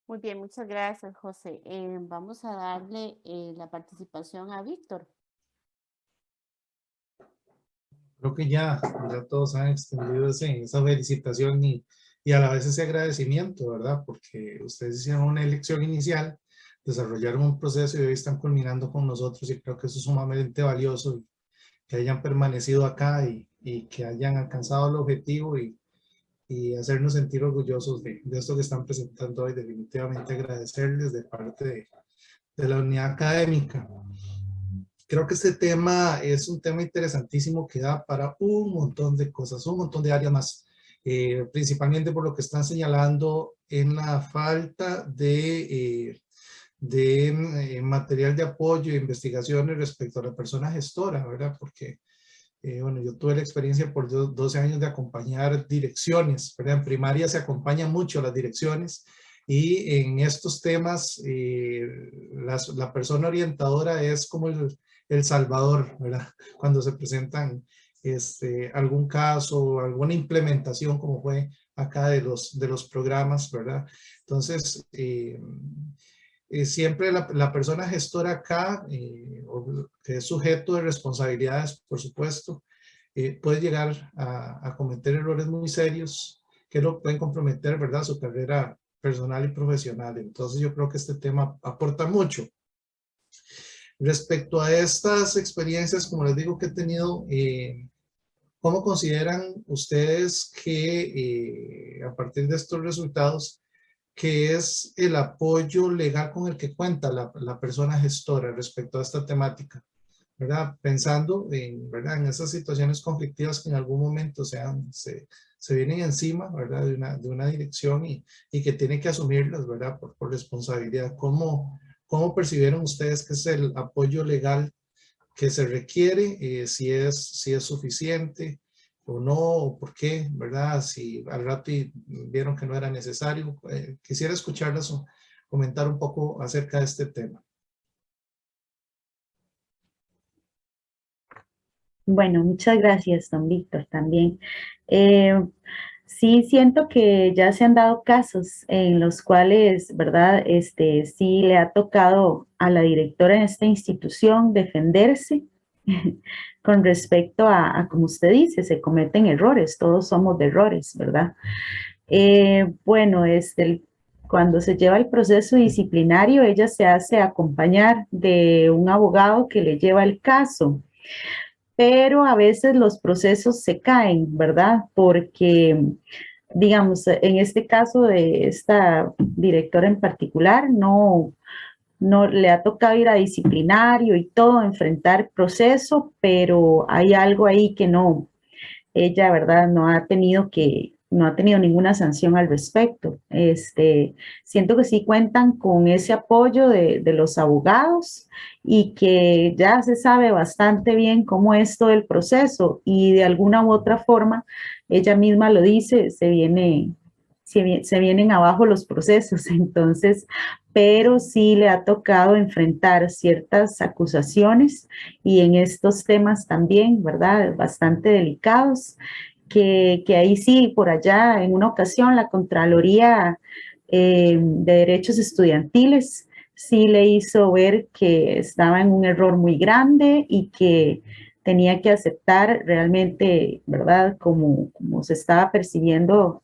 [SPEAKER 1] Muy bien, muchas gracias, José. Vamos a darle la participación a Víctor.
[SPEAKER 9] Creo que ya todos han extendido esa felicitación y a la vez ese agradecimiento, ¿verdad? Porque ustedes hicieron una elección inicial, desarrollaron un proceso y hoy están culminando con nosotros y creo que eso es sumamente valioso, que hayan permanecido acá y que hayan alcanzado el objetivo y hacernos sentir orgullosos de esto que están presentando hoy. Definitivamente agradecerles de parte de la unidad académica. Creo que este tema es un tema interesantísimo que da para un montón de cosas, un montón de áreas más, principalmente por lo que están señalando en la falta de material de apoyo e investigaciones respecto a la persona gestora, ¿verdad? Porque, bueno, yo tuve la experiencia por 12 años de acompañar direcciones, ¿verdad? En primaria se acompañan mucho las direcciones y en estos temas la persona orientadora es como el salvador, ¿verdad? Cuando se presentan algún caso, alguna implementación como fue acá de los programas, ¿verdad? Entonces, siempre la persona gestora acá, que es sujeto de responsabilidades, por supuesto, puede llegar a cometer errores muy serios que lo pueden comprometer, ¿verdad?, su carrera personal y profesional. Entonces yo creo que este tema aporta mucho. Respecto a estas experiencias, como les digo que he tenido, ¿cómo consideran ustedes que a partir de estos resultados, que es el apoyo legal con el que cuenta la persona gestora respecto a esta temática, ¿verdad? Pensando ¿verdad?, en esas situaciones conflictivas que en algún momento se vienen encima, ¿verdad?, de una dirección y que tiene que asumirlas, ¿verdad?, por responsabilidad. ¿Cómo percibieron ustedes que es el apoyo legal que se requiere, si es suficiente o no, o por qué, ¿verdad? Si al rato vieron que no era necesario. Quisiera escucharlas comentar un poco acerca de este tema.
[SPEAKER 4] Bueno, muchas gracias, don Víctor, también. Sí, siento que ya se han dado casos en los cuales, ¿verdad? Sí le ha tocado a la directora en esta institución defenderse con respecto a, como usted dice, se cometen errores, todos somos de errores, ¿verdad? Bueno, cuando se lleva el proceso disciplinario, ella se hace acompañar de un abogado que le lleva el caso, pero a veces los procesos se caen, ¿verdad? Porque, digamos, en este caso de esta directora en particular, no le ha tocado ir a disciplinario y todo, enfrentar proceso, pero hay algo ahí que no, ella, ¿verdad? No ha tenido ninguna sanción al respecto. Siento que sí cuentan con ese apoyo de los abogados y que ya se sabe bastante bien cómo es todo el proceso y de alguna u otra forma, ella misma lo dice, se vienen abajo los procesos, entonces, pero sí le ha tocado enfrentar ciertas acusaciones y en estos temas también, ¿verdad? Bastante delicados, que ahí sí, por allá, en una ocasión, la Contraloría de Derechos Estudiantiles sí le hizo ver que estaba en un error muy grande y que tenía que aceptar realmente, ¿verdad? Como se estaba percibiendo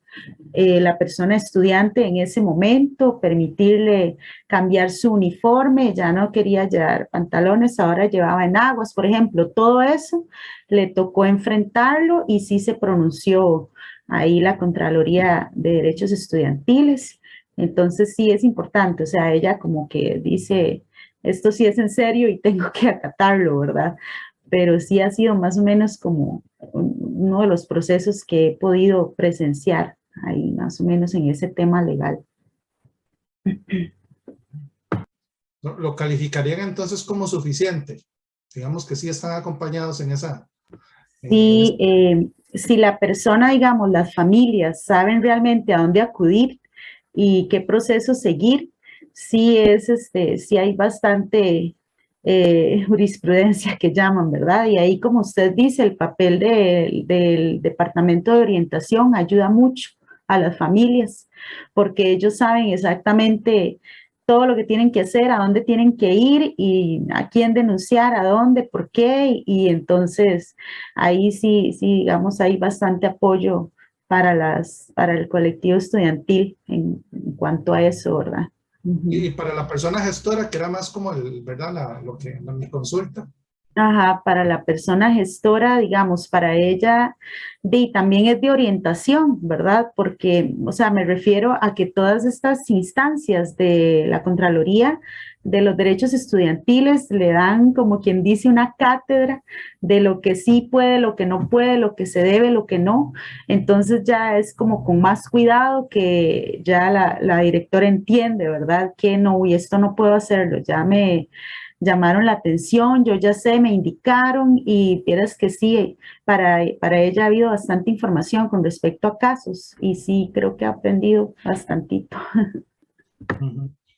[SPEAKER 4] la persona estudiante en ese momento, permitirle cambiar su uniforme, ya no quería llevar pantalones, ahora llevaba enaguas, por ejemplo, todo eso le tocó enfrentarlo y sí se pronunció ahí la Contraloría de Derechos Estudiantiles. Entonces sí es importante, o sea, ella como que dice, esto sí es en serio y tengo que acatarlo, ¿verdad? Pero sí ha sido más o menos como uno de los procesos que he podido presenciar ahí más o menos en ese tema legal.
[SPEAKER 9] ¿Lo calificarían entonces como suficiente? Digamos que sí están acompañados en esa...
[SPEAKER 4] Sí, si la persona, digamos, las familias saben realmente a dónde acudir y qué proceso seguir, sí sí hay bastante jurisprudencia que llaman, ¿verdad? Y ahí, como usted dice, el papel del Departamento de Orientación ayuda mucho a las familias, porque ellos saben exactamente todo lo que tienen que hacer, a dónde tienen que ir y a quién denunciar, a dónde, por qué, y entonces ahí sí, digamos, hay bastante apoyo para el colectivo estudiantil en cuanto a eso, ¿verdad?
[SPEAKER 9] Y para la persona gestora, que era más como ¿verdad? Mi consulta.
[SPEAKER 4] Ajá, para la persona gestora, digamos, para ella, también es de orientación, ¿verdad? Porque, o sea, me refiero a que todas estas instancias de la Contraloría de los Derechos Estudiantiles le dan, como quien dice, una cátedra de lo que sí puede, lo que no puede, lo que se debe, lo que no. Entonces ya es como con más cuidado que ya la directora entiende, ¿verdad? Que no, y esto no puedo hacerlo, ya me llamaron la atención, yo ya sé, me indicaron y vieras que sí, para ella ha habido bastante información con respecto a casos y sí, creo que ha aprendido bastantito.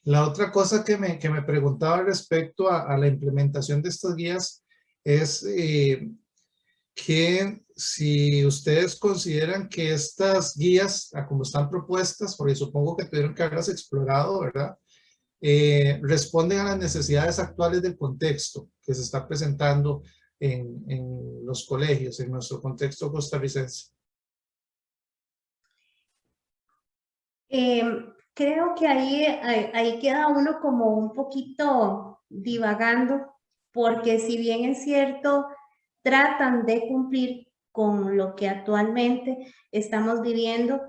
[SPEAKER 9] La otra cosa que me preguntaba respecto a la implementación de estas guías es que si ustedes consideran que estas guías, como están propuestas, porque supongo que tuvieron que haberlas explorado, ¿verdad? Responden a las necesidades actuales del contexto que se está presentando en los colegios, en nuestro contexto costarricense.
[SPEAKER 3] Creo que ahí queda uno como un poquito divagando, porque si bien es cierto, tratan de cumplir con lo que actualmente estamos viviendo,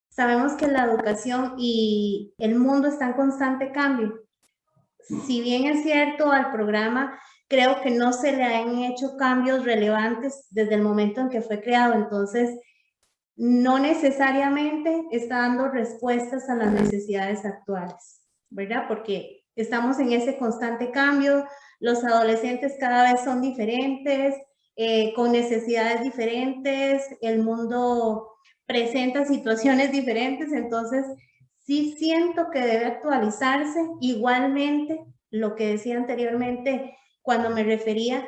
[SPEAKER 3] sabemos que la educación y el mundo están en constante cambio. Si bien es cierto, al programa creo que no se le han hecho cambios relevantes desde el momento en que fue creado, entonces no necesariamente está dando respuestas a las necesidades actuales, ¿verdad? Porque estamos en ese constante cambio, los adolescentes cada vez son diferentes, con necesidades diferentes, el mundo presenta situaciones diferentes, entonces sí siento que debe actualizarse. Igualmente, lo que decía anteriormente cuando me refería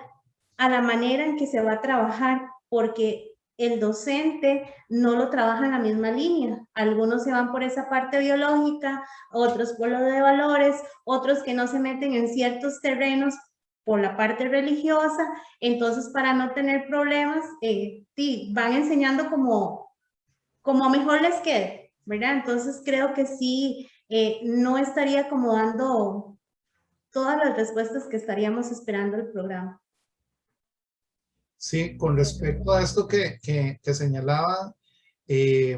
[SPEAKER 3] a la manera en que se va a trabajar, porque el docente no lo trabaja en la misma línea. Algunos se van por esa parte biológica, otros por lo de valores, otros que no se meten en ciertos terrenos por la parte religiosa. Entonces, para no tener problemas, sí, van enseñando como mejor les quede, ¿verdad? Entonces, creo que sí, no estaría como dando todas las respuestas que estaríamos esperando el programa.
[SPEAKER 9] Sí, con respecto a esto que señalaba, que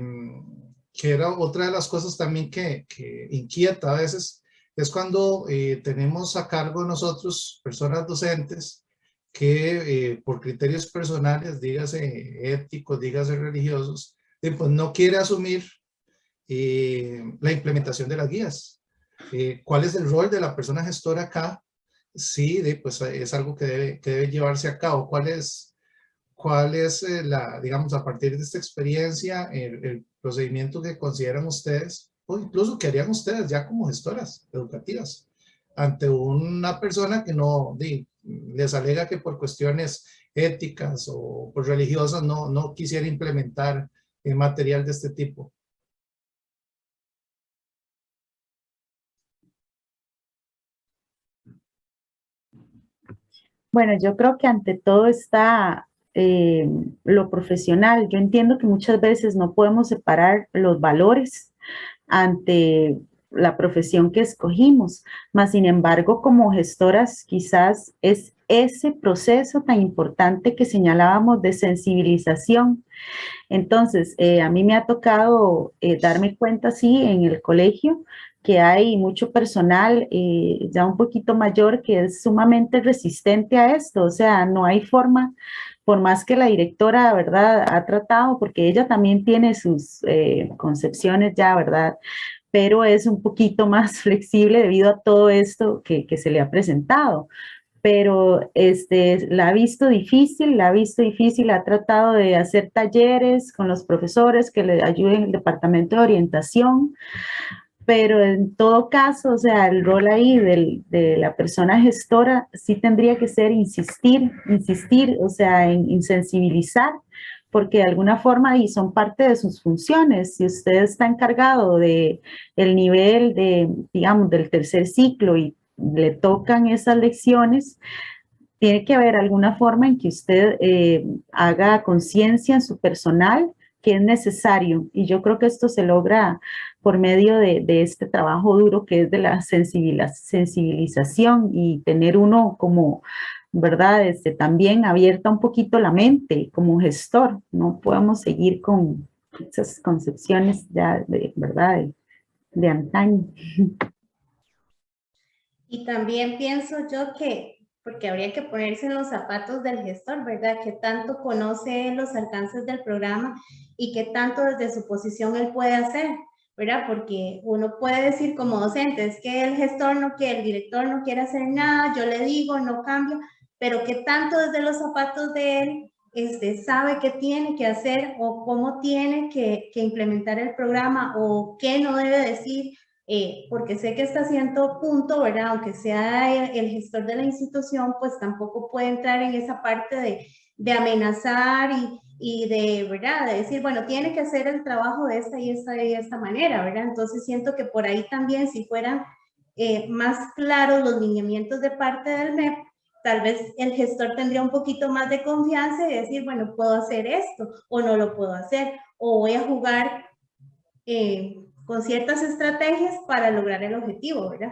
[SPEAKER 9] era otra de las cosas también que inquieta a veces, es cuando tenemos a cargo nosotros, personas docentes, que por criterios personales, dígase éticos, dígase religiosos, pues no quiere asumir la implementación de las guías. ¿Cuál es el rol de la persona gestora acá? Sí, pues es algo que debe llevarse a cabo. ¿Cuál es digamos, a partir de esta experiencia, el procedimiento que consideran ustedes, o incluso que harían ustedes ya como gestoras educativas, ante una persona que no les alega que por cuestiones éticas o por religiosas no quisiera implementar material de este tipo?
[SPEAKER 4] Bueno, yo creo que ante todo está lo profesional. Yo entiendo que muchas veces no podemos separar los valores ante la profesión que escogimos, mas sin embargo, como gestoras, quizás es ese proceso tan importante que señalábamos de sensibilización. Entonces, a mí me ha tocado darme cuenta, sí, en el colegio, que hay mucho personal ya un poquito mayor que es sumamente resistente a esto, o sea, no hay forma, por más que la directora, ¿verdad?, ha tratado, porque ella también tiene sus concepciones ya, ¿verdad?, pero es un poquito más flexible debido a todo esto que se le ha presentado. Pero la ha visto difícil, ha tratado de hacer talleres con los profesores que le ayuden en el departamento de orientación, pero en todo caso, o sea, el rol ahí de la persona gestora sí tendría que ser insistir, o sea, en sensibilizar, porque de alguna forma y son parte de sus funciones. Si usted está encargado de el nivel de, digamos, del tercer ciclo y le tocan esas lecciones, tiene que haber alguna forma en que usted haga conciencia en su personal que es necesario, y yo creo que esto se logra por medio de este trabajo duro que es de la sensibilización y tener uno como, ¿verdad?, también abierta un poquito la mente como gestor. No podemos seguir con esas concepciones ya de, ¿verdad?, de antaño.
[SPEAKER 3] Y también pienso yo que, porque habría que ponerse en los zapatos del gestor, ¿verdad? Que tanto conoce los alcances del programa y que tanto desde su posición él puede hacer, ¿verdad? Porque uno puede decir como docente, es que el gestor no quiere, el director no quiere hacer nada, yo le digo, no cambio, pero que tanto desde los zapatos de él sabe qué tiene que hacer o cómo tiene que implementar el programa o qué no debe decir, porque sé que hasta cierto punto, ¿verdad?, aunque sea el gestor de la institución, pues tampoco puede entrar en esa parte de amenazar y de, ¿verdad?, de decir, bueno, tiene que hacer el trabajo de esta y esta manera, ¿verdad? Entonces siento que por ahí también, si fueran más claros los lineamientos de parte del MEP, tal vez el gestor tendría un poquito más de confianza y decir, bueno, puedo hacer esto o no lo puedo hacer, o voy a jugar con ciertas estrategias para lograr el objetivo, ¿verdad?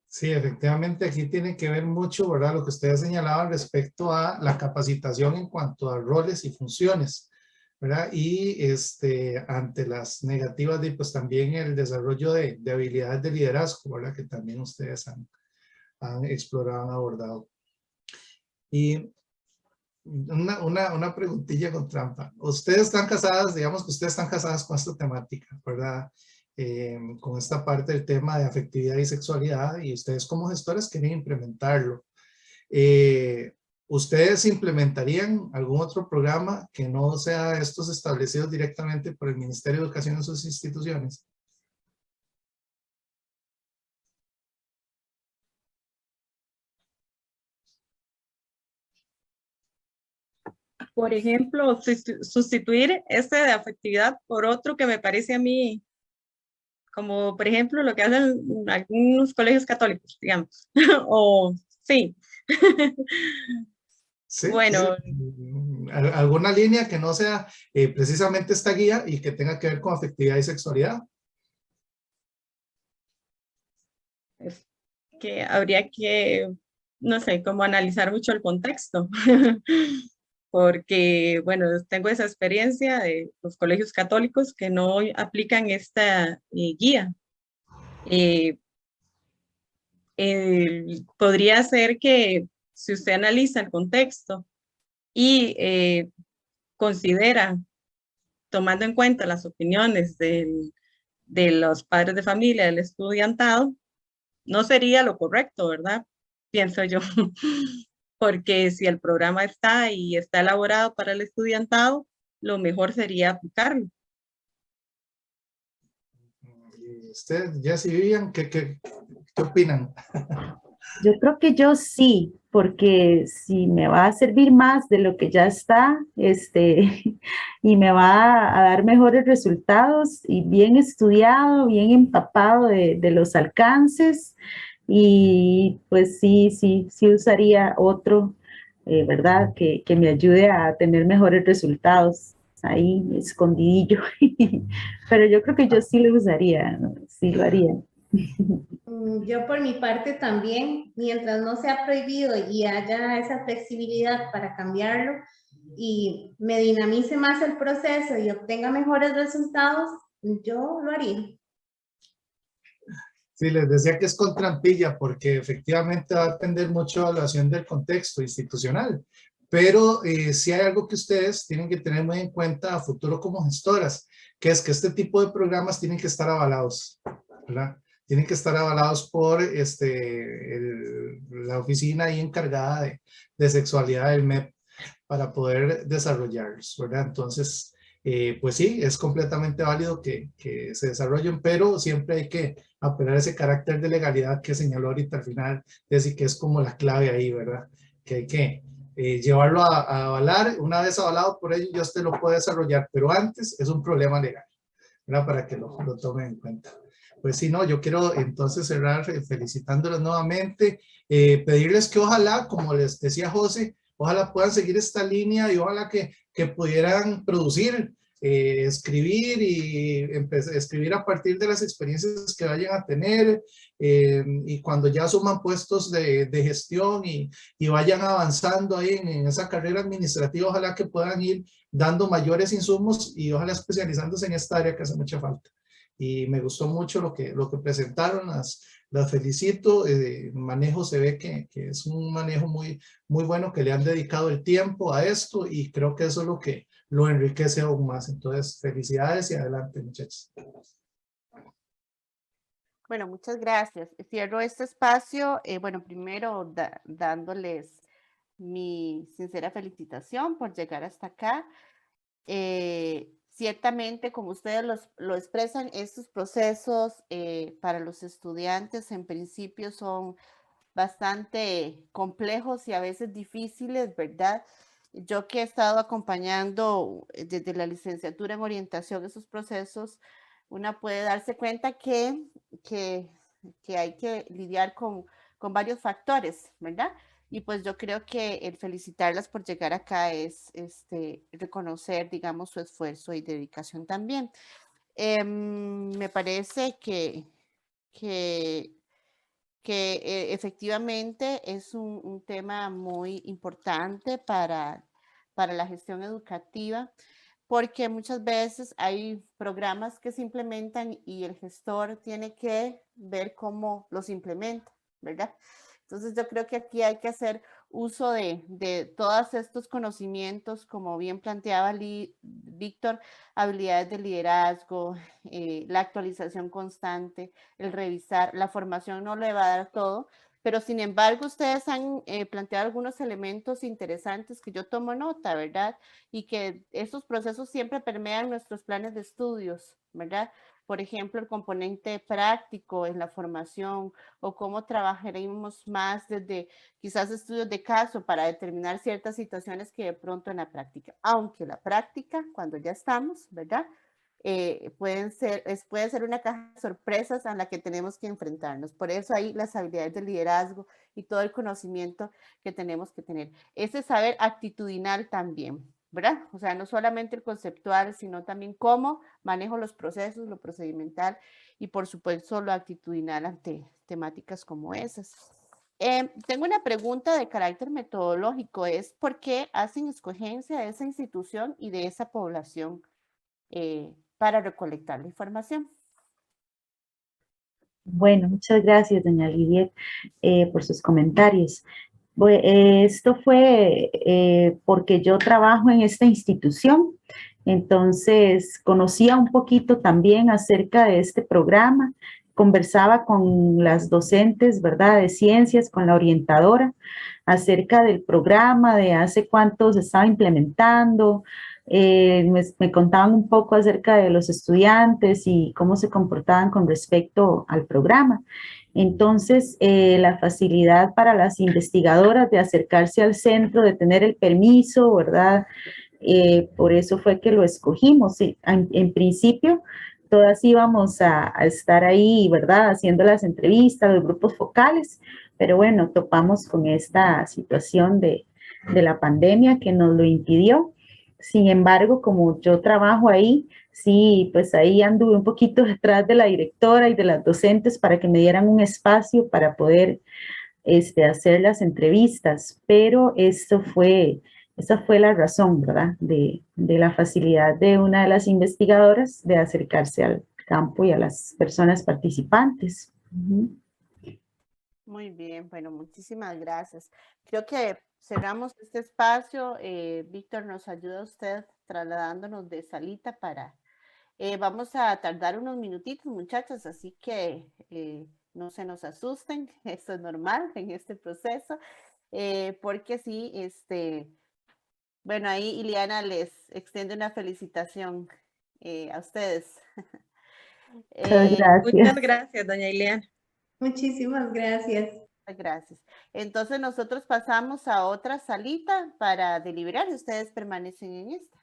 [SPEAKER 9] Sí, efectivamente aquí tiene que ver mucho, ¿verdad?, lo que ustedes señalaban respecto a la capacitación en cuanto a roles y funciones, ¿verdad? Y ante las negativas, pues también el desarrollo de habilidades de liderazgo, ¿verdad?, que también ustedes han explorado, han abordado. Y una preguntilla con trampa. Ustedes están casadas, digamos que ustedes están casadas con esta temática, ¿verdad? Con esta parte del tema de afectividad y sexualidad, y ustedes como gestores quieren implementarlo. ¿Ustedes implementarían algún otro programa que no sea estos establecidos directamente por el Ministerio de Educación en sus instituciones?
[SPEAKER 6] Por ejemplo, sustituir este de afectividad por otro que me parece a mí, como por ejemplo lo que hacen algunos colegios católicos, digamos, o sí.
[SPEAKER 9] Sí,
[SPEAKER 6] Bueno,
[SPEAKER 9] sí. Alguna línea que no sea precisamente esta guía y que tenga que ver con afectividad y sexualidad.
[SPEAKER 6] es que habría que, no sé, como analizar mucho el contexto, porque, bueno, tengo esa experiencia de los colegios católicos que no aplican esta guía. Podría ser que si usted analiza el contexto y considera, tomando en cuenta las opiniones de los padres de familia, del estudiantado, no sería lo correcto, ¿verdad? Pienso yo, porque si el programa está y está elaborado para el estudiantado, lo mejor sería aplicarlo.
[SPEAKER 9] ¿Y ustedes, Jessy, Vivian, qué opinan?
[SPEAKER 4] Yo creo que yo sí, porque si me va a servir más de lo que ya está, y me va a dar mejores resultados y bien estudiado, bien empapado de los alcances, y pues sí usaría otro, ¿verdad? Que me ayude a tener mejores resultados ahí escondidillo. Pero yo creo que yo sí lo usaría, sí lo haría.
[SPEAKER 3] Yo por mi parte también, mientras no sea prohibido y haya esa flexibilidad para cambiarlo y me dinamice más el proceso y obtenga mejores resultados, yo lo haría.
[SPEAKER 9] Sí, les decía que es con trampilla porque efectivamente va a depender mucho de la evaluación del contexto institucional. Pero sí hay algo que ustedes tienen que tener muy en cuenta a futuro como gestoras, que es que este tipo de programas tienen que estar avalados, ¿verdad? Tienen que estar avalados por la oficina ahí encargada de sexualidad del MEP para poder desarrollarlos, ¿verdad? Entonces, pues sí, es completamente válido que se desarrollen, pero siempre hay que apelar a ese carácter de legalidad que señaló ahorita al final, es decir, que es como la clave ahí, ¿verdad? Que hay que llevarlo a avalar. Una vez avalado por ello, ya usted lo puede desarrollar, pero antes es un problema legal, ¿verdad? Para que lo tomen en cuenta. Pues sí, no, yo quiero entonces cerrar felicitándolos nuevamente, pedirles que ojalá, como les decía José, ojalá puedan seguir esta línea y ojalá que pudieran producir, escribir y escribir a partir de las experiencias que vayan a tener, y cuando ya suman puestos de gestión y vayan avanzando ahí en esa carrera administrativa, ojalá que puedan ir dando mayores insumos y ojalá especializándose en esta área que hace mucha falta. Y me gustó mucho lo que presentaron, las felicito. El manejo se ve que es un manejo muy bueno, que le han dedicado el tiempo a esto y creo que eso es lo que lo enriquece aún más. Entonces, felicidades y adelante, muchachos.
[SPEAKER 1] Bueno, muchas gracias. Cierro este espacio, bueno, primero dándoles mi sincera felicitación por llegar hasta acá. Ciertamente, como ustedes lo expresan, estos procesos para los estudiantes en principio son bastante complejos y a veces difíciles, ¿verdad? Yo que he estado acompañando desde la licenciatura en orientación esos procesos, una puede darse cuenta que hay que lidiar con varios factores, ¿verdad? Y pues yo creo que el felicitarlas por llegar acá es reconocer, digamos, su esfuerzo y dedicación también. Me parece que efectivamente es un tema muy importante para la gestión educativa, porque muchas veces hay programas que se implementan y el gestor tiene que ver cómo los implementa, ¿verdad? Entonces yo creo que aquí hay que hacer uso de todos estos conocimientos, como bien planteaba Víctor, habilidades de liderazgo, la actualización constante, el revisar, la formación no le va a dar todo, pero sin embargo ustedes han planteado algunos elementos interesantes que yo tomo nota, ¿verdad? Y que estos procesos siempre permean nuestros planes de estudios, ¿verdad? por ejemplo, el componente práctico en la formación o cómo trabajaremos más desde quizás estudios de caso para determinar ciertas situaciones que de pronto en la práctica, aunque la práctica, cuando ya estamos, ¿verdad? Puede ser una caja de sorpresas a la que tenemos que enfrentarnos. Por eso hay las habilidades de liderazgo y todo el conocimiento que tenemos que tener. Ese saber actitudinal también, ¿verdad? O sea, no solamente el conceptual, sino también cómo manejo los procesos, lo procedimental y por supuesto lo actitudinal ante temáticas como esas. Tengo una pregunta de carácter metodológico, es ¿por qué hacen escogencia de esa institución y de esa población para recolectar la información?
[SPEAKER 4] Bueno, muchas gracias, doña Lidiet, por sus comentarios. Esto fue porque yo trabajo en esta institución, entonces conocía un poquito también acerca de este programa, conversaba con las docentes, ¿verdad?, de ciencias, con la orientadora, acerca del programa, de hace cuánto se estaba implementando, me contaban un poco acerca de los estudiantes y cómo se comportaban con respecto al programa. Entonces, la facilidad para las investigadoras de acercarse al centro, de tener el permiso, ¿verdad? Por eso fue que lo escogimos. En principio, todas íbamos a estar ahí, ¿verdad? Haciendo las entrevistas, los grupos focales, pero bueno, topamos con esta situación de la pandemia que nos lo impidió. Sin embargo, como yo trabajo ahí, sí, pues ahí anduve un poquito detrás de la directora y de las docentes para que me dieran un espacio para poder hacer las entrevistas, pero esa fue la razón, ¿verdad? De la facilidad de una de las investigadoras de acercarse al campo y a las personas participantes.
[SPEAKER 1] Muy bien, bueno, muchísimas gracias. Creo que cerramos este espacio. Víctor, nos ayuda usted trasladándonos de salita para... vamos a tardar unos minutitos, muchachos, así que no se nos asusten, esto es normal en este proceso, porque sí, bueno, ahí Ileana les extiende una felicitación a ustedes.
[SPEAKER 4] Muchas gracias.
[SPEAKER 6] Muchas gracias, doña Ileana.
[SPEAKER 3] Muchísimas gracias.
[SPEAKER 1] Gracias. Entonces nosotros pasamos a otra salita para deliberar y ustedes permanecen en esta.